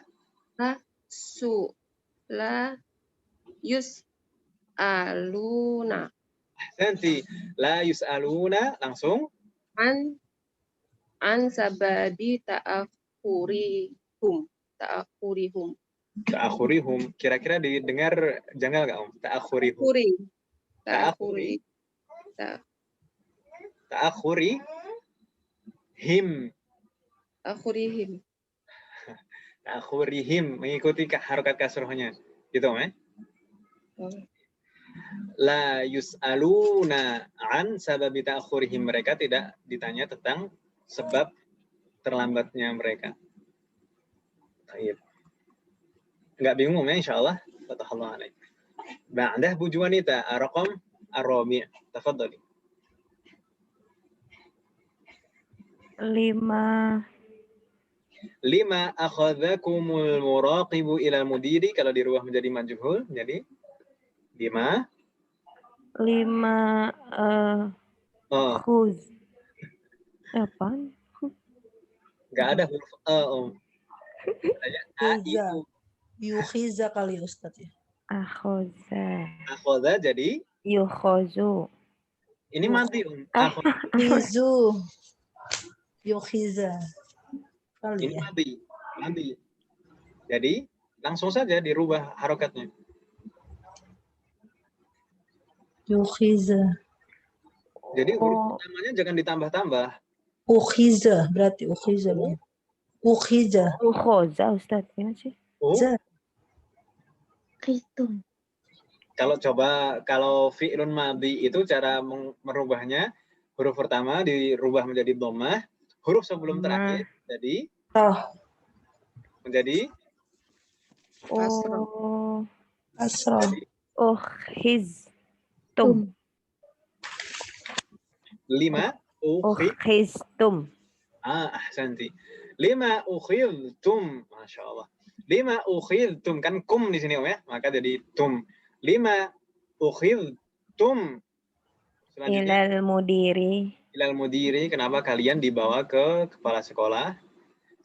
yus'aluna. Ahsanti. La yus'aluna langsung an sababi ta'khurihum. Kira-kira didengar janggal nggak Om? Ta'khurihim mengikuti harokat kasrohnya gitu Om. La yus'aluna an sababi ta'khurihim, mereka tidak ditanya tentang sebab terlambatnya mereka. Baik. Enggak bingung ya insyaallah. Fatahallahu alaik. Ba'dah Bu Juanita, ar-raqam ar-rabi'. Tafaddali. 5 akhadhakumul muraqibu ila mudiri, kalau dirubah menjadi majhul jadi 5 khuz. Apa? Enggak ada huruf Om. Yukhiza kali Ustaz ya. Akhadha jadi yukhozu. Ini mati Om. Yukhiza. Kali Ini ya. mati. Jadi langsung saja dirubah harokatnya. Yukhiza. Jadi huruf pertamanya jangan ditambah-tambah. Ukhiza berarti ukhiza. Ukhiza. Ukhoza Ustaz ya sih. Khitum. Kalau fi'lun madhi itu cara merubahnya, huruf pertama dirubah menjadi dhammah, huruf sebelum terakhir jadi menjadi asra. Khiztum. 5 Ukhiztum. Ahsanti. Lima ukhidtum. Masya Allah. Lima ukhidtum. Kan kum di sini Om ya. Maka jadi tum. Lima ukhidtum. Selanjutnya. Ilal mudiri. Ilal mudiri. Kenapa kalian dibawa ke kepala sekolah?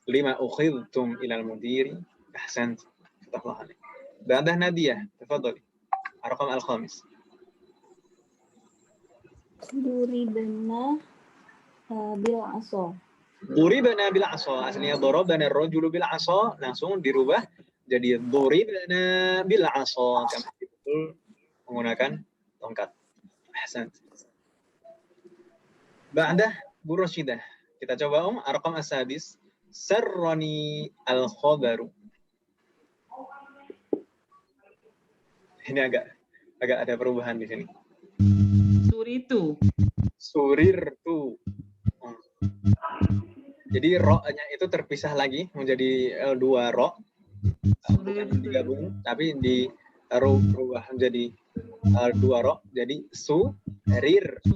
Lima ukhidtum ilal mudiri. Ahsanti. Fatahullah alaik. Ba'dah Nadia. Tafadhali. Arqam al-khamis. Duribana bil aso. Duribana bil asa. Aslinya darabana ar-rajulu bil asa, langsung dirubah jadi duribana bil asa. Kami betul menggunakan tongkat. Ahsan. Ba'dah Bu Rasyidah. Kita coba arqam as-sadis. Sarrani al-khabaru. Ini agak ada perubahan di sini. Surirtu. Jadi ro-nya itu terpisah lagi menjadi dua ro. Bukan digabung, tapi dirubah menjadi dua ro. Jadi surirtu.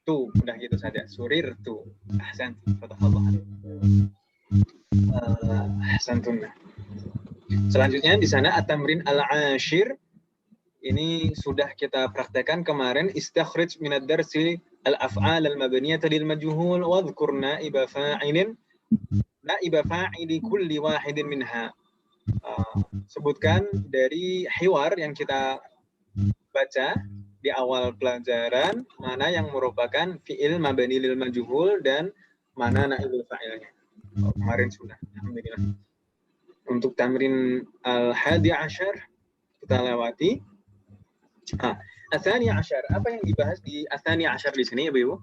Udah gitu saja. Surirtu. Ahsan. Fatahullah. Ahsantun. Selanjutnya di sana at-tamrin al-ashir. Ini sudah kita praktekkan kemarin. Istakhrij minad darsi al-af'al al-mabniyah lil majhul wa dhkur naiba fa'ilin naiba fa'ili kulli wahidin minha. Sebutkan dari hiwar yang kita baca di awal pelajaran mana yang merupakan fi'il mabni lil majhul dan mana naibul fa'ilnya. Kemarin sudah. Alhamdulillah. Untuk tamrin al-hadi ashar kita lewati. Atsani ashar. Apa yang dibahas di atsani ashar di sini, Ibu?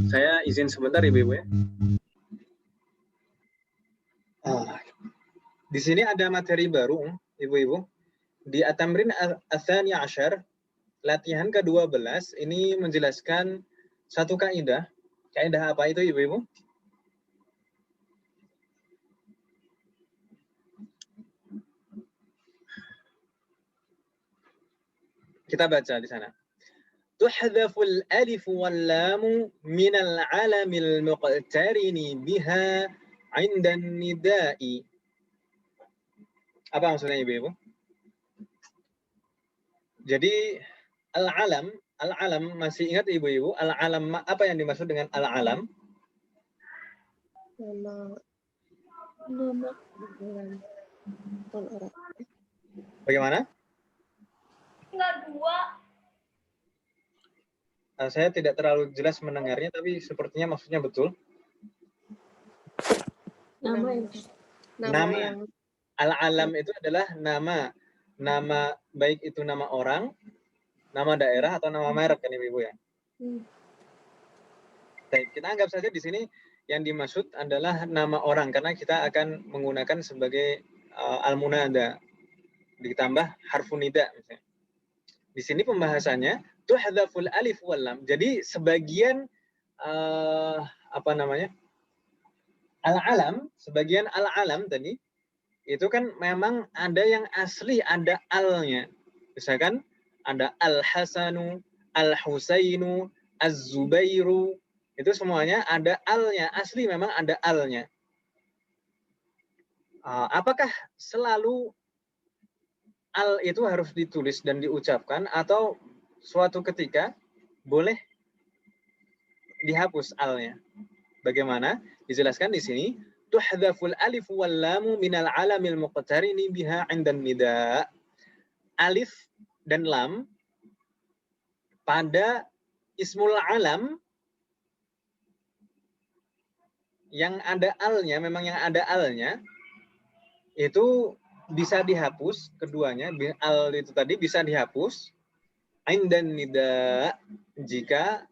Saya izin sebentar, Ibu ya. Di sini ada materi baru, Ibu-ibu. Di at-tamrin atsani ashar, latihan ke-12 ini menjelaskan satu kaidah. Kaidah apa itu, Ibu-ibu? Kita baca di sana. Tuhdhaful alif wal lam min al-'alam al-muqtarin biha 'inda an-nida'i. Apa maksudnya, Ibu-ibu? Jadi al-'alam masih ingat Ibu-ibu? Al-'alam apa yang dimaksud dengan al-'alam? Nama orang. Bagaimana? Saya tidak terlalu jelas mendengarnya, tapi sepertinya maksudnya betul. Nama. Al-alam itu adalah nama baik itu nama orang, nama daerah atau nama merek kan Ibu ya. Baik, kita anggap saja di sini yang dimaksud adalah nama orang karena kita akan menggunakan sebagai al-munada ditambah harfun nida misalnya. Di sini pembahasannya tuhdhaful alif wal lam. Jadi sebagian al-alam, sebagian al-alam tadi itu kan memang ada yang asli ada al-nya. Misalkan ada al-Hasanu, al-Husainu, az-Zubairu. Itu semuanya ada al-nya, asli memang ada al-nya. Apakah selalu al itu harus ditulis dan diucapkan atau suatu ketika boleh dihapus al-nya? Bagaimana? Dijelaskan di sini, tuhdhaful alif wal lam minal alamil muqtarini biha 'indan nida. Alif dan lam pada ismul alam yang ada al-nya, memang yang ada al-nya itu bisa dihapus, keduanya al itu tadi bisa dihapus 'indan nida jika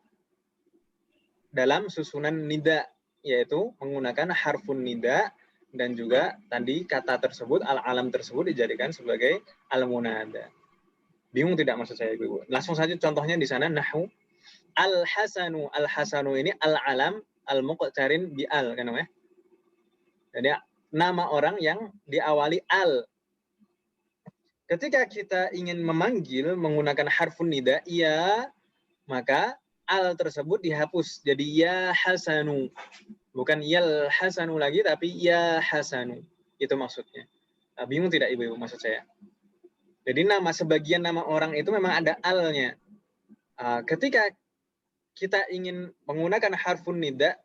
dalam susunan nida, yaitu menggunakan harfun nida dan juga tadi kata tersebut, al-alam tersebut dijadikan sebagai al-munada. Bingung tidak maksud saya Ibu? Langsung saja contohnya di sana nahwu al-hasanu. Al-hasanu ini al-alam al-muqtarin bi al kan namanya. Jadi nama orang yang diawali al. ketika kita ingin memanggil menggunakan harfun nida, ya, maka al tersebut dihapus. Jadi ya Hasanu. Bukan yal Hasanu lagi, tapi ya Hasanu. Itu maksudnya. Bingung tidak Ibu maksud saya? Jadi sebagian nama orang itu memang ada alnya. Ketika kita ingin menggunakan harfun nida,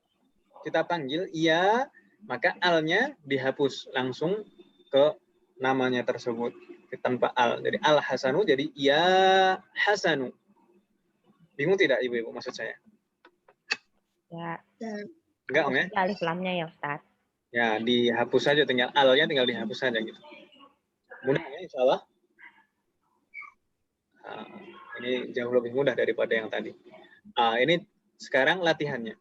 kita panggil ya, maka alnya dihapus langsung ke namanya tersebut tanpa al. Jadi al Hasanu jadi ya Hasanu. Bingung tidak Ibu maksud saya? Ya. Enggak Om ya? Alif lamnya ya Ustaz. Ya, dihapus saja, tinggal alnya tinggal dihapus saja gitu. Mudah ya insya Allah. Ini jauh lebih mudah daripada yang tadi. Ini sekarang latihannya.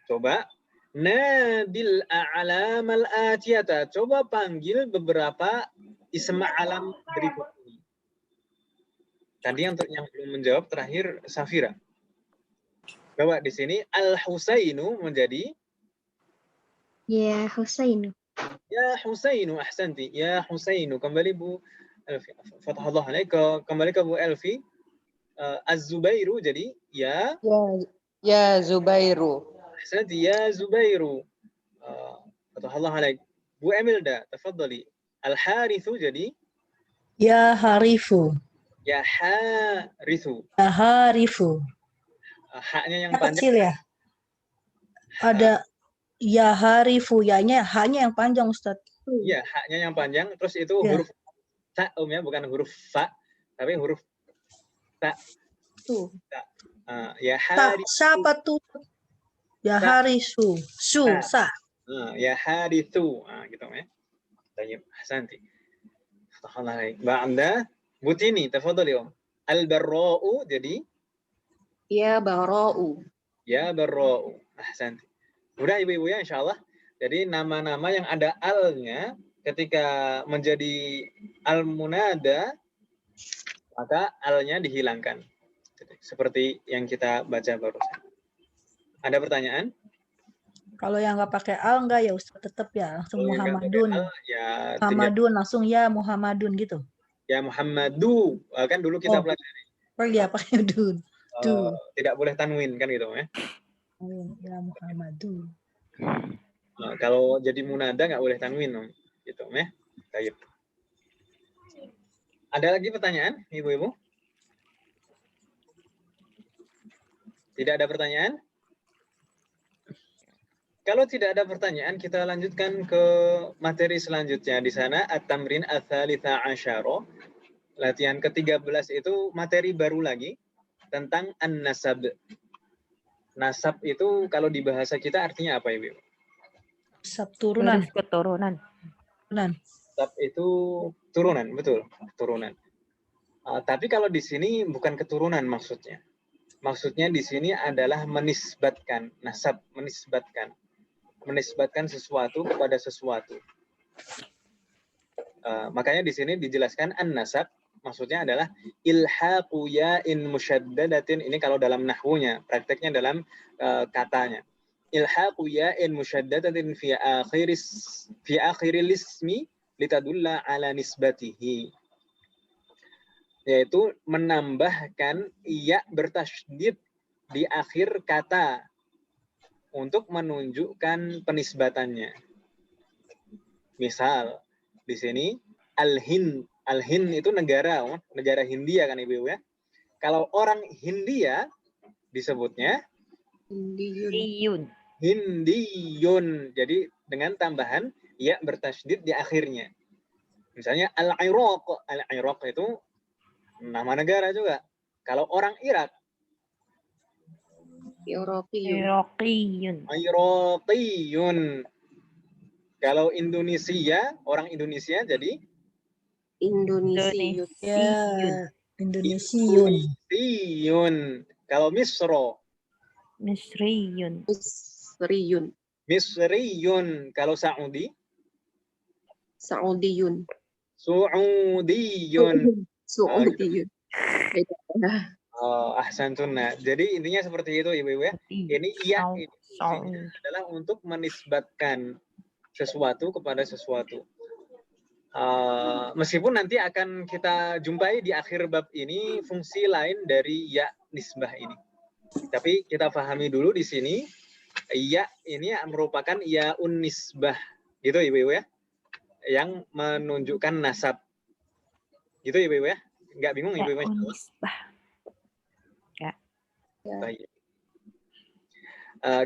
Coba nadil a'lamal atiyata. Coba panggil beberapa isma alam berikut ini. Tadi yang belum menjawab terakhir Safira. Bahwa di sini Al-Husainu menjadi Ya Husainu. Ya Husainu, ahsanti. Ya Husainu. Kembali Bu Elfi. Fathallah alaik. Kembali ke Bu Elfi. Az-Zubairu jadi ya. Ya Zubairu. Ahsanti. Ya Zubairu. Fathallah alaik. Bu Emilda, tafadhali. Al-Harithu jadi Ya Harifu. ya Harithu. Ya Harifu. Haknya yang Yang panjang. kecil ya. Ada ya Harifu, hanya yang panjang Ustaz. Iya, haknya yang panjang. Terus itu huruf ta ya, bukan huruf fa, tapi huruf ta. Tuh. Ya Tak, Harithu. siapa tuh? Ya Harisu. Sa. Ya Harithu. Gitu ya. Baik, ahsanti. Alhamdulillah. Ba'da Butini, tafadhali Om. Al-Barra'u jadi Ya Bara'u. ya Barra'u. Ahsanti. Mudah Ibu-ibu ya insyaallah. Jadi nama-nama yang ada alnya ketika menjadi al-munada maka alnya dihilangkan. Seperti yang kita baca barusan. Ada pertanyaan? Kalau yang nggak pakai al enggak ya Ustaz, tetap ya langsung Kalau yang nggak pakai Muhammadun. al, ya Muhammadun langsung ya Muhammadun gitu. ya Muhammadu. Kan dulu kita pelajari. Ya pakai dun. Tidak boleh tanwin kan gitu ya. Ya Muhammadun. Kalau jadi munada nggak boleh tanwin gitu ya. Baik. Ada lagi pertanyaan Ibu-ibu? Tidak ada pertanyaan? Kalau tidak ada pertanyaan, kita lanjutkan ke materi selanjutnya. Di sana, At-Tamrin Ats-Tsalitsa Asyara. Latihan ke-13 itu materi baru lagi tentang An-Nasab. Nasab itu kalau di bahasa kita artinya apa, Ibu? Nasab turunan. Keturunan. Nasab itu turunan, betul. Turunan. Tapi kalau di sini bukan keturunan maksudnya. Maksudnya di sini adalah menisbatkan. Nasab, menisbatkan. Menisbatkan sesuatu kepada sesuatu. Makanya di sini dijelaskan an-nasab maksudnya adalah ilhaqu ya'in musyaddadatin. Ini kalau dalam nahwunya, prakteknya dalam katanya. Ilhaqu ya'in musyaddadatin fi akhiril ismi litadulla ala nisbatihi. Yaitu menambahkan ya bertasydid di akhir kata untuk menunjukkan penisbatannya. Misal di sini Al-Hind itu negara Hindia kan Ibu ya. Kalau orang Hindia disebutnya Hindiyun. Jadi dengan tambahan ya bertasydid di akhirnya. Misalnya Al-Iraq itu nama negara juga. Kalau orang Irak Iraqiyun. Kalau Indonesia, orang Indonesia jadi Indonesiun. Kalau Misriyun. Kalau Saudi? Saudiyun. Ahsantuna. Jadi intinya seperti itu Ibu-ibu ya. Ini adalah untuk menisbatkan sesuatu kepada sesuatu. Meskipun nanti akan kita jumpai di akhir bab ini fungsi lain dari ya nisbah ini. Tapi kita pahami dulu di sini, ya ini merupakan ya nisbah. Gitu Ibu-Ibu ya. Yang menunjukkan nasab. Gitu Ibu-Ibu ya. Nggak bingung Ibu-Ibu? Ya nisbah. Ya. Baik.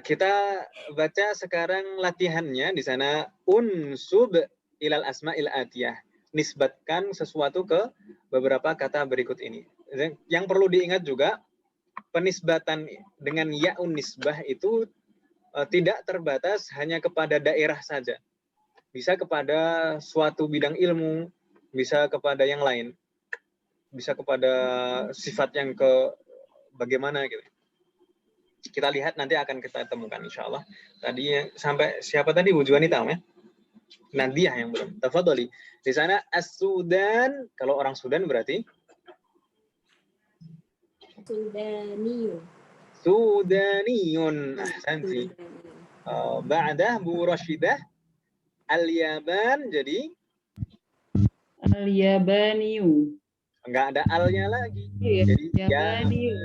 Kita baca sekarang latihannya di sana. Unsub ilal asma'il atiyah. Nisbatkan sesuatu ke beberapa kata berikut ini. Yang perlu diingat juga, penisbatan dengan ya'un nisbah itu tidak terbatas hanya kepada daerah saja. Bisa kepada suatu bidang ilmu, bisa kepada yang lain. Bisa kepada sifat yang ke bagaimana gitu. Kita lihat nanti akan kita temukan insya Allah. Tadi sampai siapa tadi? Bu Juanita ya? Nadiah yang belum. Tafadhali. Di sana As-Sudan, kalau orang Sudan berarti Sudaniyun. Sudaniyun. Ahsanti. Ba'dah Bu Rashidah Al-Yaban jadi Al-Yabaniyu. enggak ada alnya lagi. Iya, Jadi Yabaniyun.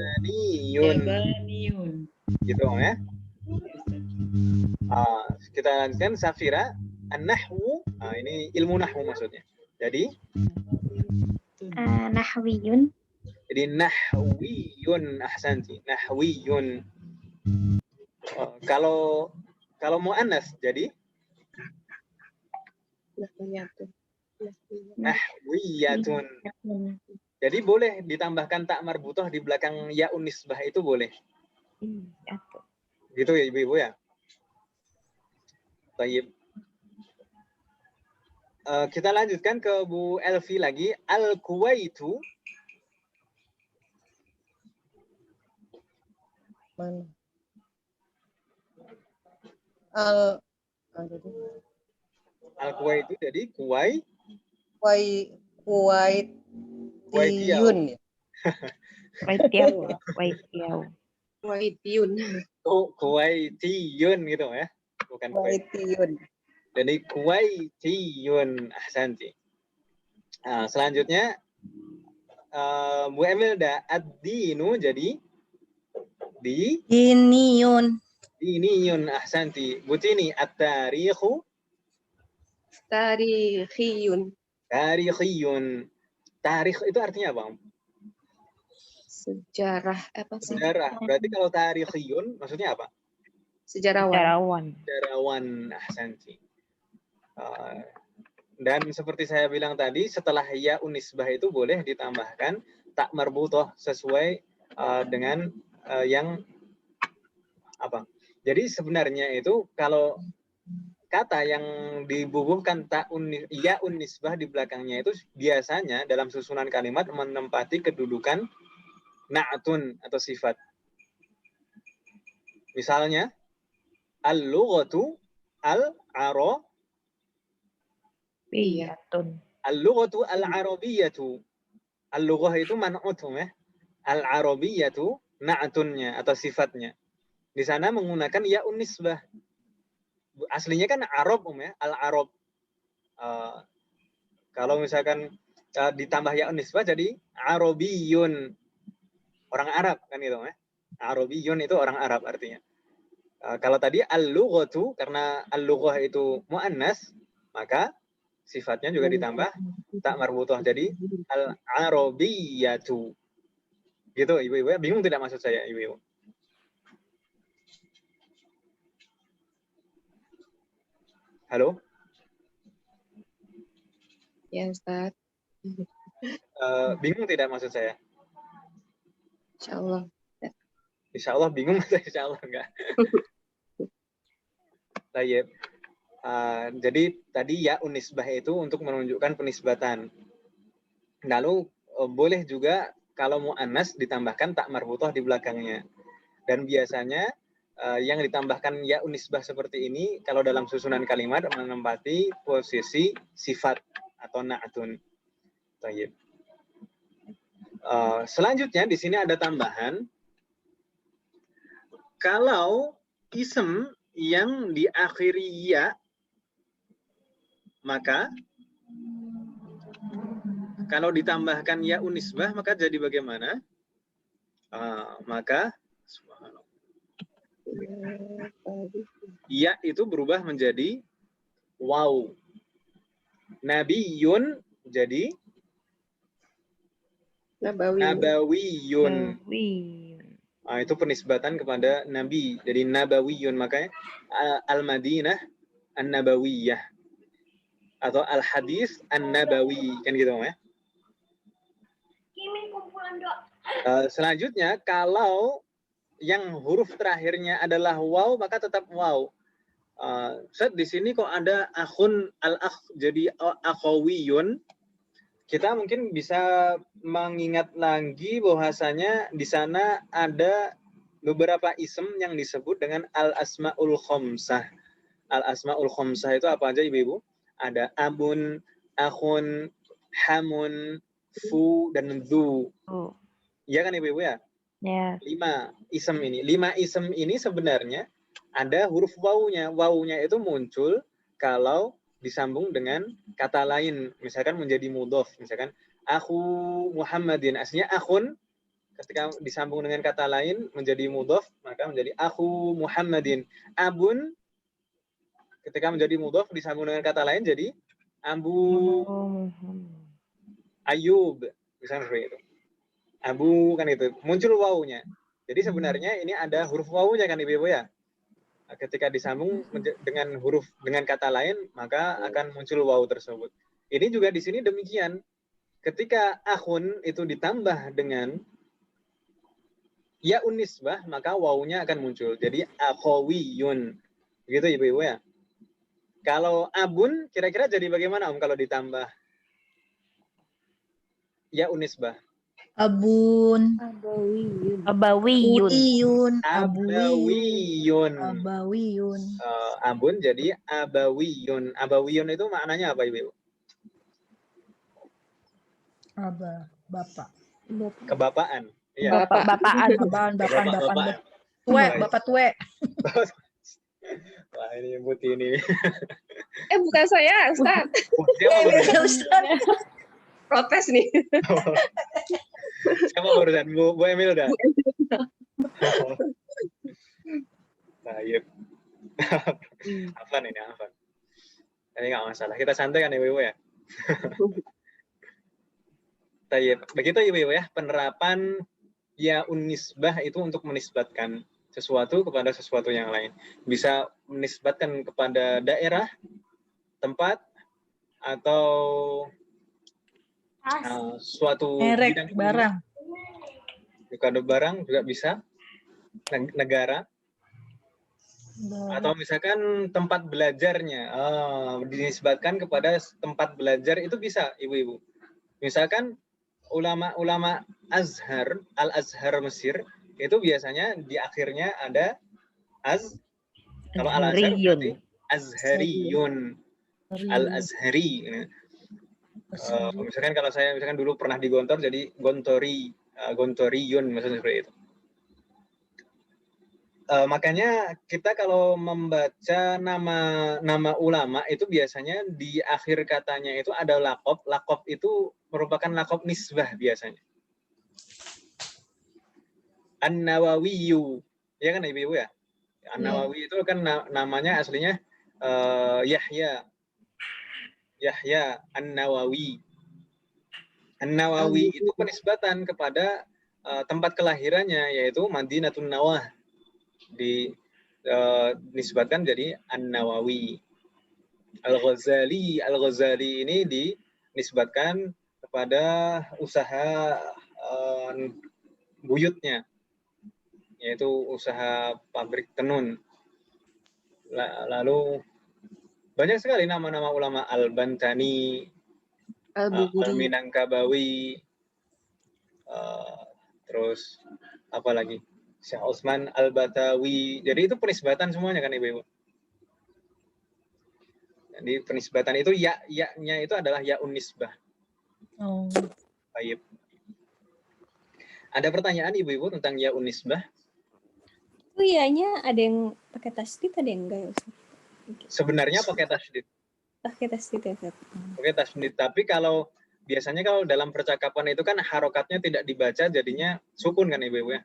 Yabaniyun. Gitu ya. Kita lanjutkan Safira An-Nahwu. Ini ilmu nahwu maksudnya. Jadi Nahwiyun. jadi nahwiyun. Ahsanti. Nahwiyun. Kalau muannas jadi nahwiyatun. Jadi boleh ditambahkan tak marbutoh di belakang ya'un nisbah itu boleh. Gitu ya Ibu-Ibu ya. Baik. Kita lanjutkan ke Bu Elvi lagi. Al-Kuwaitu. Mana? Al-Kuwaitu jadi Kuwaitiyun. Kuwaitiyun. Oh, Kuwaitiyun gitu ya. Bukan Kuwaitiyun. Jadi Kuwaitiyun. Ahsanti. Selanjutnya Bu Emilda ad-dinu jadi Diniyun. diniyun. Ahsanti. Bu Tini at-tarikhu Tarikhiyun. tarikhiyun. Tarikh itu artinya apa? Sejarah apa sih? Sejarah. Berarti kalau tarikhiyun maksudnya apa? Sejarawan. Sejarawan. Ahsanti. Dan seperti saya bilang tadi, setelah ya unisbah itu boleh ditambahkan tak marbutoh sesuai dengan yang apa. Jadi sebenarnya itu kalau kata yang dibubuhkan ya unisbah di belakangnya itu biasanya dalam susunan kalimat menempati kedudukan na'tun atau sifat. Misalnya al-lughatu Al-Arabiyyatun. Al-lughatu al-arabiyyatu. Al-lughah itu man'utum ya. Al-arabiyyatu na'tunnya atau sifatnya. Di sana menggunakan ya unisbah. Aslinya kan Arab ya, al-Arab. Kalau misalkan ditambah ya unisbah jadi Arabiyun. Orang Arab kan gitu ya. Arabiyun itu orang Arab artinya. Kalau tadi al-lughatu karena al-lughah itu muannas, maka sifatnya juga ditambah tak marbutoh jadi al-arabiyyatu. Gitu Ibu-ibu ya. Bingung tidak maksud saya Ibu-ibu? Halo? Ya Ustaz. Bingung tidak maksud saya? Insya Allah. Insya Allah bingung, insya Allah enggak. Baik. Jadi tadi ya unisbah itu untuk menunjukkan penisbatan. Lalu boleh juga kalau mu'annas ditambahkan tak marbutoh di belakangnya. Dan biasanya yang ditambahkan ya unisbah seperti ini kalau dalam susunan kalimat menempati posisi sifat atau na'tun. Baik. Selanjutnya di sini ada tambahan. Kalau ism yang diakhiri ya, maka kalau ditambahkan ya unisbah maka jadi bagaimana? Maka ya itu berubah menjadi waw. Nabiyun jadi nabawiyun. Itu penisbatan kepada nabi. Jadi nabawiyun, makanya al-Madinah an-Nabawiyah atau al-Hadis an-Nabawi, kan gitu ya. Selanjutnya kalau yang huruf terakhirnya adalah waw maka tetap waw. Di sini kok ada akhun al-akh jadi akhawiyun. Kita mungkin bisa mengingat lagi bahwasanya di sana ada beberapa ism yang disebut dengan al-asmaul khamsah. Al-asmaul khamsah itu apa aja Ibu-ibu? Ada abun, akhun, hamun, fu, dan dhu. Iya kan Ibu-ibu ya? Ya. 5 ism ini. 5 ism ini sebenarnya ada huruf wawunya. Wawunya itu muncul kalau disambung dengan kata lain. Misalkan menjadi mudhof. Misalkan aku Muhammadin. Aslinya akhun. Ketika disambung dengan kata lain menjadi mudhof, maka menjadi aku Muhammadin. Abun. Ketika menjadi mudhof disambung dengan kata lain jadi Abu Ayub. Misalnya seperti itu. Abu kan itu. Muncul wawunya. Jadi sebenarnya ini ada huruf wawunya kan Ibu-ibu ya. Ketika disambung dengan huruf dengan kata lain maka akan muncul waw tersebut. Ini juga di sini demikian. Ketika akhun itu ditambah dengan ya unisbah maka wawunya akan muncul. Jadi akhawiyun. Begitu Ibu-ibu ya. Kalau abun kira-kira jadi bagaimana Om kalau ditambah ya unisbah? Abun. Abawiyun. Abawiyun. Abun jadi abawiyun. Abawiyun itu maknanya apa Ibu? Bapak. Kebapaan. Iya. Bapaan. Bapak tue. Wah ini putih ini. Bukan saya, Ustaz. Ustaz. Protes nih. Siapa barusan? Bu Emil udah? Baik. Afan ini, Afan. Ini nggak masalah. Kita santai kan Ibu-Ibu ya? Baik. Begitu Ibu-Ibu ya, penerapan ya unisbah itu untuk menisbatkan sesuatu kepada sesuatu yang lain. Bisa menisbatkan kepada daerah, tempat, atau suatu merek barang. Juga barang juga bisa, negara, atau misalkan tempat belajarnya dinisbatkan kepada tempat belajar itu bisa Ibu-ibu. Misalkan ulama-ulama Azhar, Al-Azhar Mesir itu biasanya di akhirnya ada kalau Al-Azhar berarti Azhariyun. Al-Azhari. Misalkan kalau saya dulu pernah di Gontor jadi Gontoriyun maksudnya seperti itu. Makanya kita kalau membaca nama ulama itu biasanya di akhir katanya itu ada laqab. Laqab itu merupakan laqab nisbah biasanya. An-Nawawiyu. Ya kan Ibu-ibu ya? An-Nawawi itu kan namanya aslinya Yahya An-Nawawi. An-Nawawi itu penisbatan kepada tempat kelahirannya yaitu Madinatun Nawah. Dinisbatkan jadi An-Nawawi. Al-Ghazali ini dinisbatkan kepada usaha buyutnya yaitu usaha pabrik tenun. Lalu banyak sekali nama-nama ulama Al-Bantani, Al-Minangkabawi, terus apa lagi? Syekh Utsman Al-Batawi. Jadi itu penisbatan semuanya kan Ibu-ibu. Jadi penisbatan itu ya-nya itu adalah ya unisbah. Baik. Ada pertanyaan Ibu-ibu tentang ya unisbah? Itu ya-nya ada yang pakai tasdid, ada yang enggak ya Ustaz? Sebenarnya pakai tasdid. Pakai tasdid ya Ustaz. Pakai tasdid, tapi kalau biasanya kalau dalam percakapan itu kan harokatnya tidak dibaca jadinya sukun kan Ibu-ibu ya.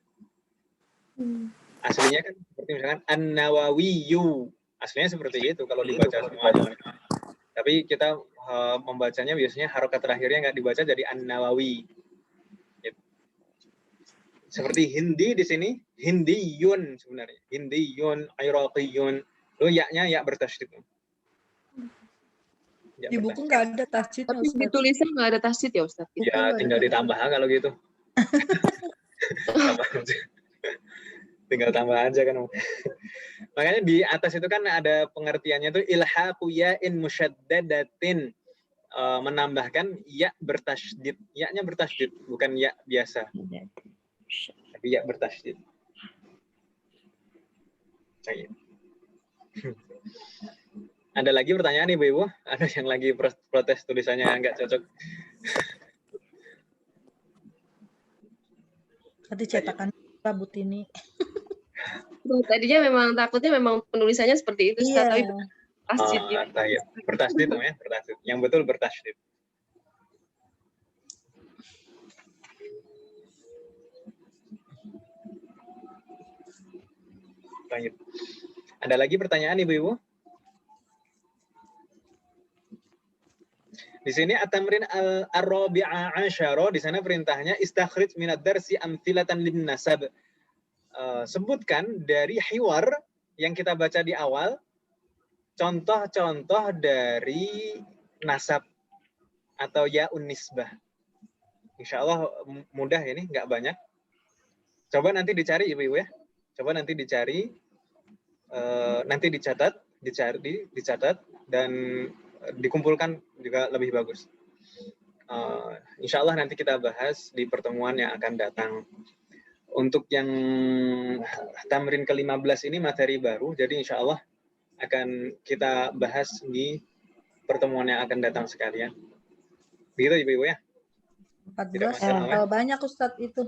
Aslinya kan seperti misalkan An-Nawawiyu. Aslinya seperti itu kalau dibaca semuanya. Tapi kita membacanya biasanya harokat terakhirnya nggak dibaca jadi An-Nawawi. Gitu. Seperti Hindi di sini, Hindiyun sebenarnya. Hindiyun, Iraqiyun. Lo ya-nya ya bertasydid. Ya, Di buku nggak ada tasjidnya, Tapi Ustaz. di tulisan nggak ada tasjid ya Ustaz? Ya tinggal ditambah kalau gitu. Tambah aja. Tinggal tambah aja kan. Makanya di atas itu kan ada pengertiannya tuh ilhaqu ya'in musyaddadatin, menambahkan ya bertasydid. Ya-nya bertasydid, bukan ya biasa. Tapi ya bertasydid. Ada lagi pertanyaan Ibu-ibu? Ada yang lagi protes tulisannya nggak cocok? Tadi cetakan rambut ini. Tadinya memang takutnya memang penulisannya seperti itu, Ustaz, tapi Iya. tasjid gitu. Ya. Bertasydid namanya, bertasydid. Yang betul bertasydid. Lanjut. Ada lagi pertanyaan Ibu-ibu? Di sini at-tamrin ar-rabi'a asyara, di sana perintahnya istakhrij minad darsi amthilatan lin nasab. Sebutkan dari hiwar yang kita baca di awal contoh-contoh dari nasab atau ya'un nisbah. Insya Allah mudah ini, nggak banyak. Coba nanti dicari Ibu-ibu ya. Coba nanti dicari, nanti dicatat dan dikumpulkan juga lebih bagus. Insya Allah nanti kita bahas di pertemuan yang akan datang. Untuk yang tamrin ke-15 ini materi baru, jadi insya Allah akan kita bahas di pertemuan yang akan datang sekalian. Begitu Ibu-ibu ya? 14 masalah, tambah banyak Ustadz itu.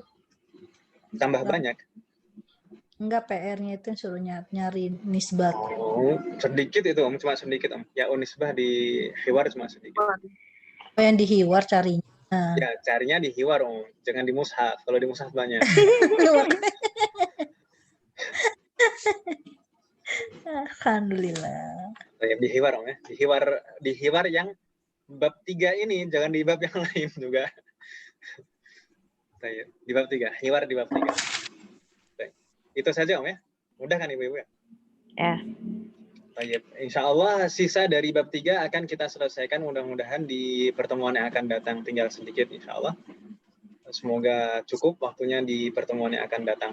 Tambah banyak? Enggak, PR-nya itu yang suruh nyari nisbat. Oh, sedikit itu Om, cuma sedikit Om. Ya nisbah di hiwar cuma sedikit. Oh, yang di hiwar carinya. Ya, carinya di hiwar Om, jangan di mushaf. Kalau di mushaf banyak. Alhamdulillah. Di hiwar Om ya. Di hiwar yang bab 3 ini, jangan di bab yang lain juga. Di bab 3, hiwar di bab 3. Itu saja Om ya. Mudah kan Ibu-ibu ya? Ya. Baik. Insya Allah sisa dari bab 3 akan kita selesaikan mudah-mudahan di pertemuan yang akan datang. Tinggal sedikit insya Allah. Semoga cukup waktunya di pertemuan yang akan datang.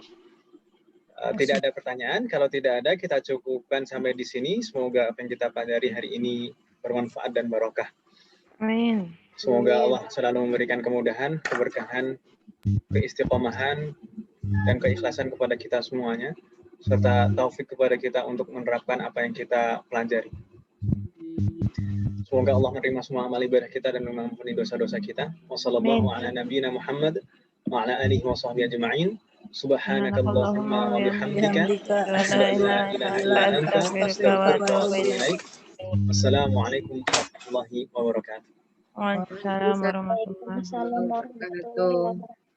Tidak ada pertanyaan. Kalau tidak ada, kita cukupkan sampai di sini. Semoga apa yang kita pelajari hari ini bermanfaat dan barokah. Amin. Semoga Allah selalu memberikan kemudahan, keberkahan, keistiqomahan, dan keikhlasan kepada kita semuanya, serta taufik kepada kita untuk menerapkan apa yang kita pelajari. Semoga Allah menerima semua amal ibadah kita dan mengampuni dosa-dosa kita. Wassallallahu ala nabiyyina Muhammad wa ala alihi wa sahbihi ajma'in. Subhanakallahumma wa bihamdika asyhadu an la ilaha illa anta astaghfiruka wa atubu ilaik. Wassalamualaikum warahmatullahi wabarakatuh. Waalaikumsalam warahmatullahi wabarakatuh. Wabarakatuh.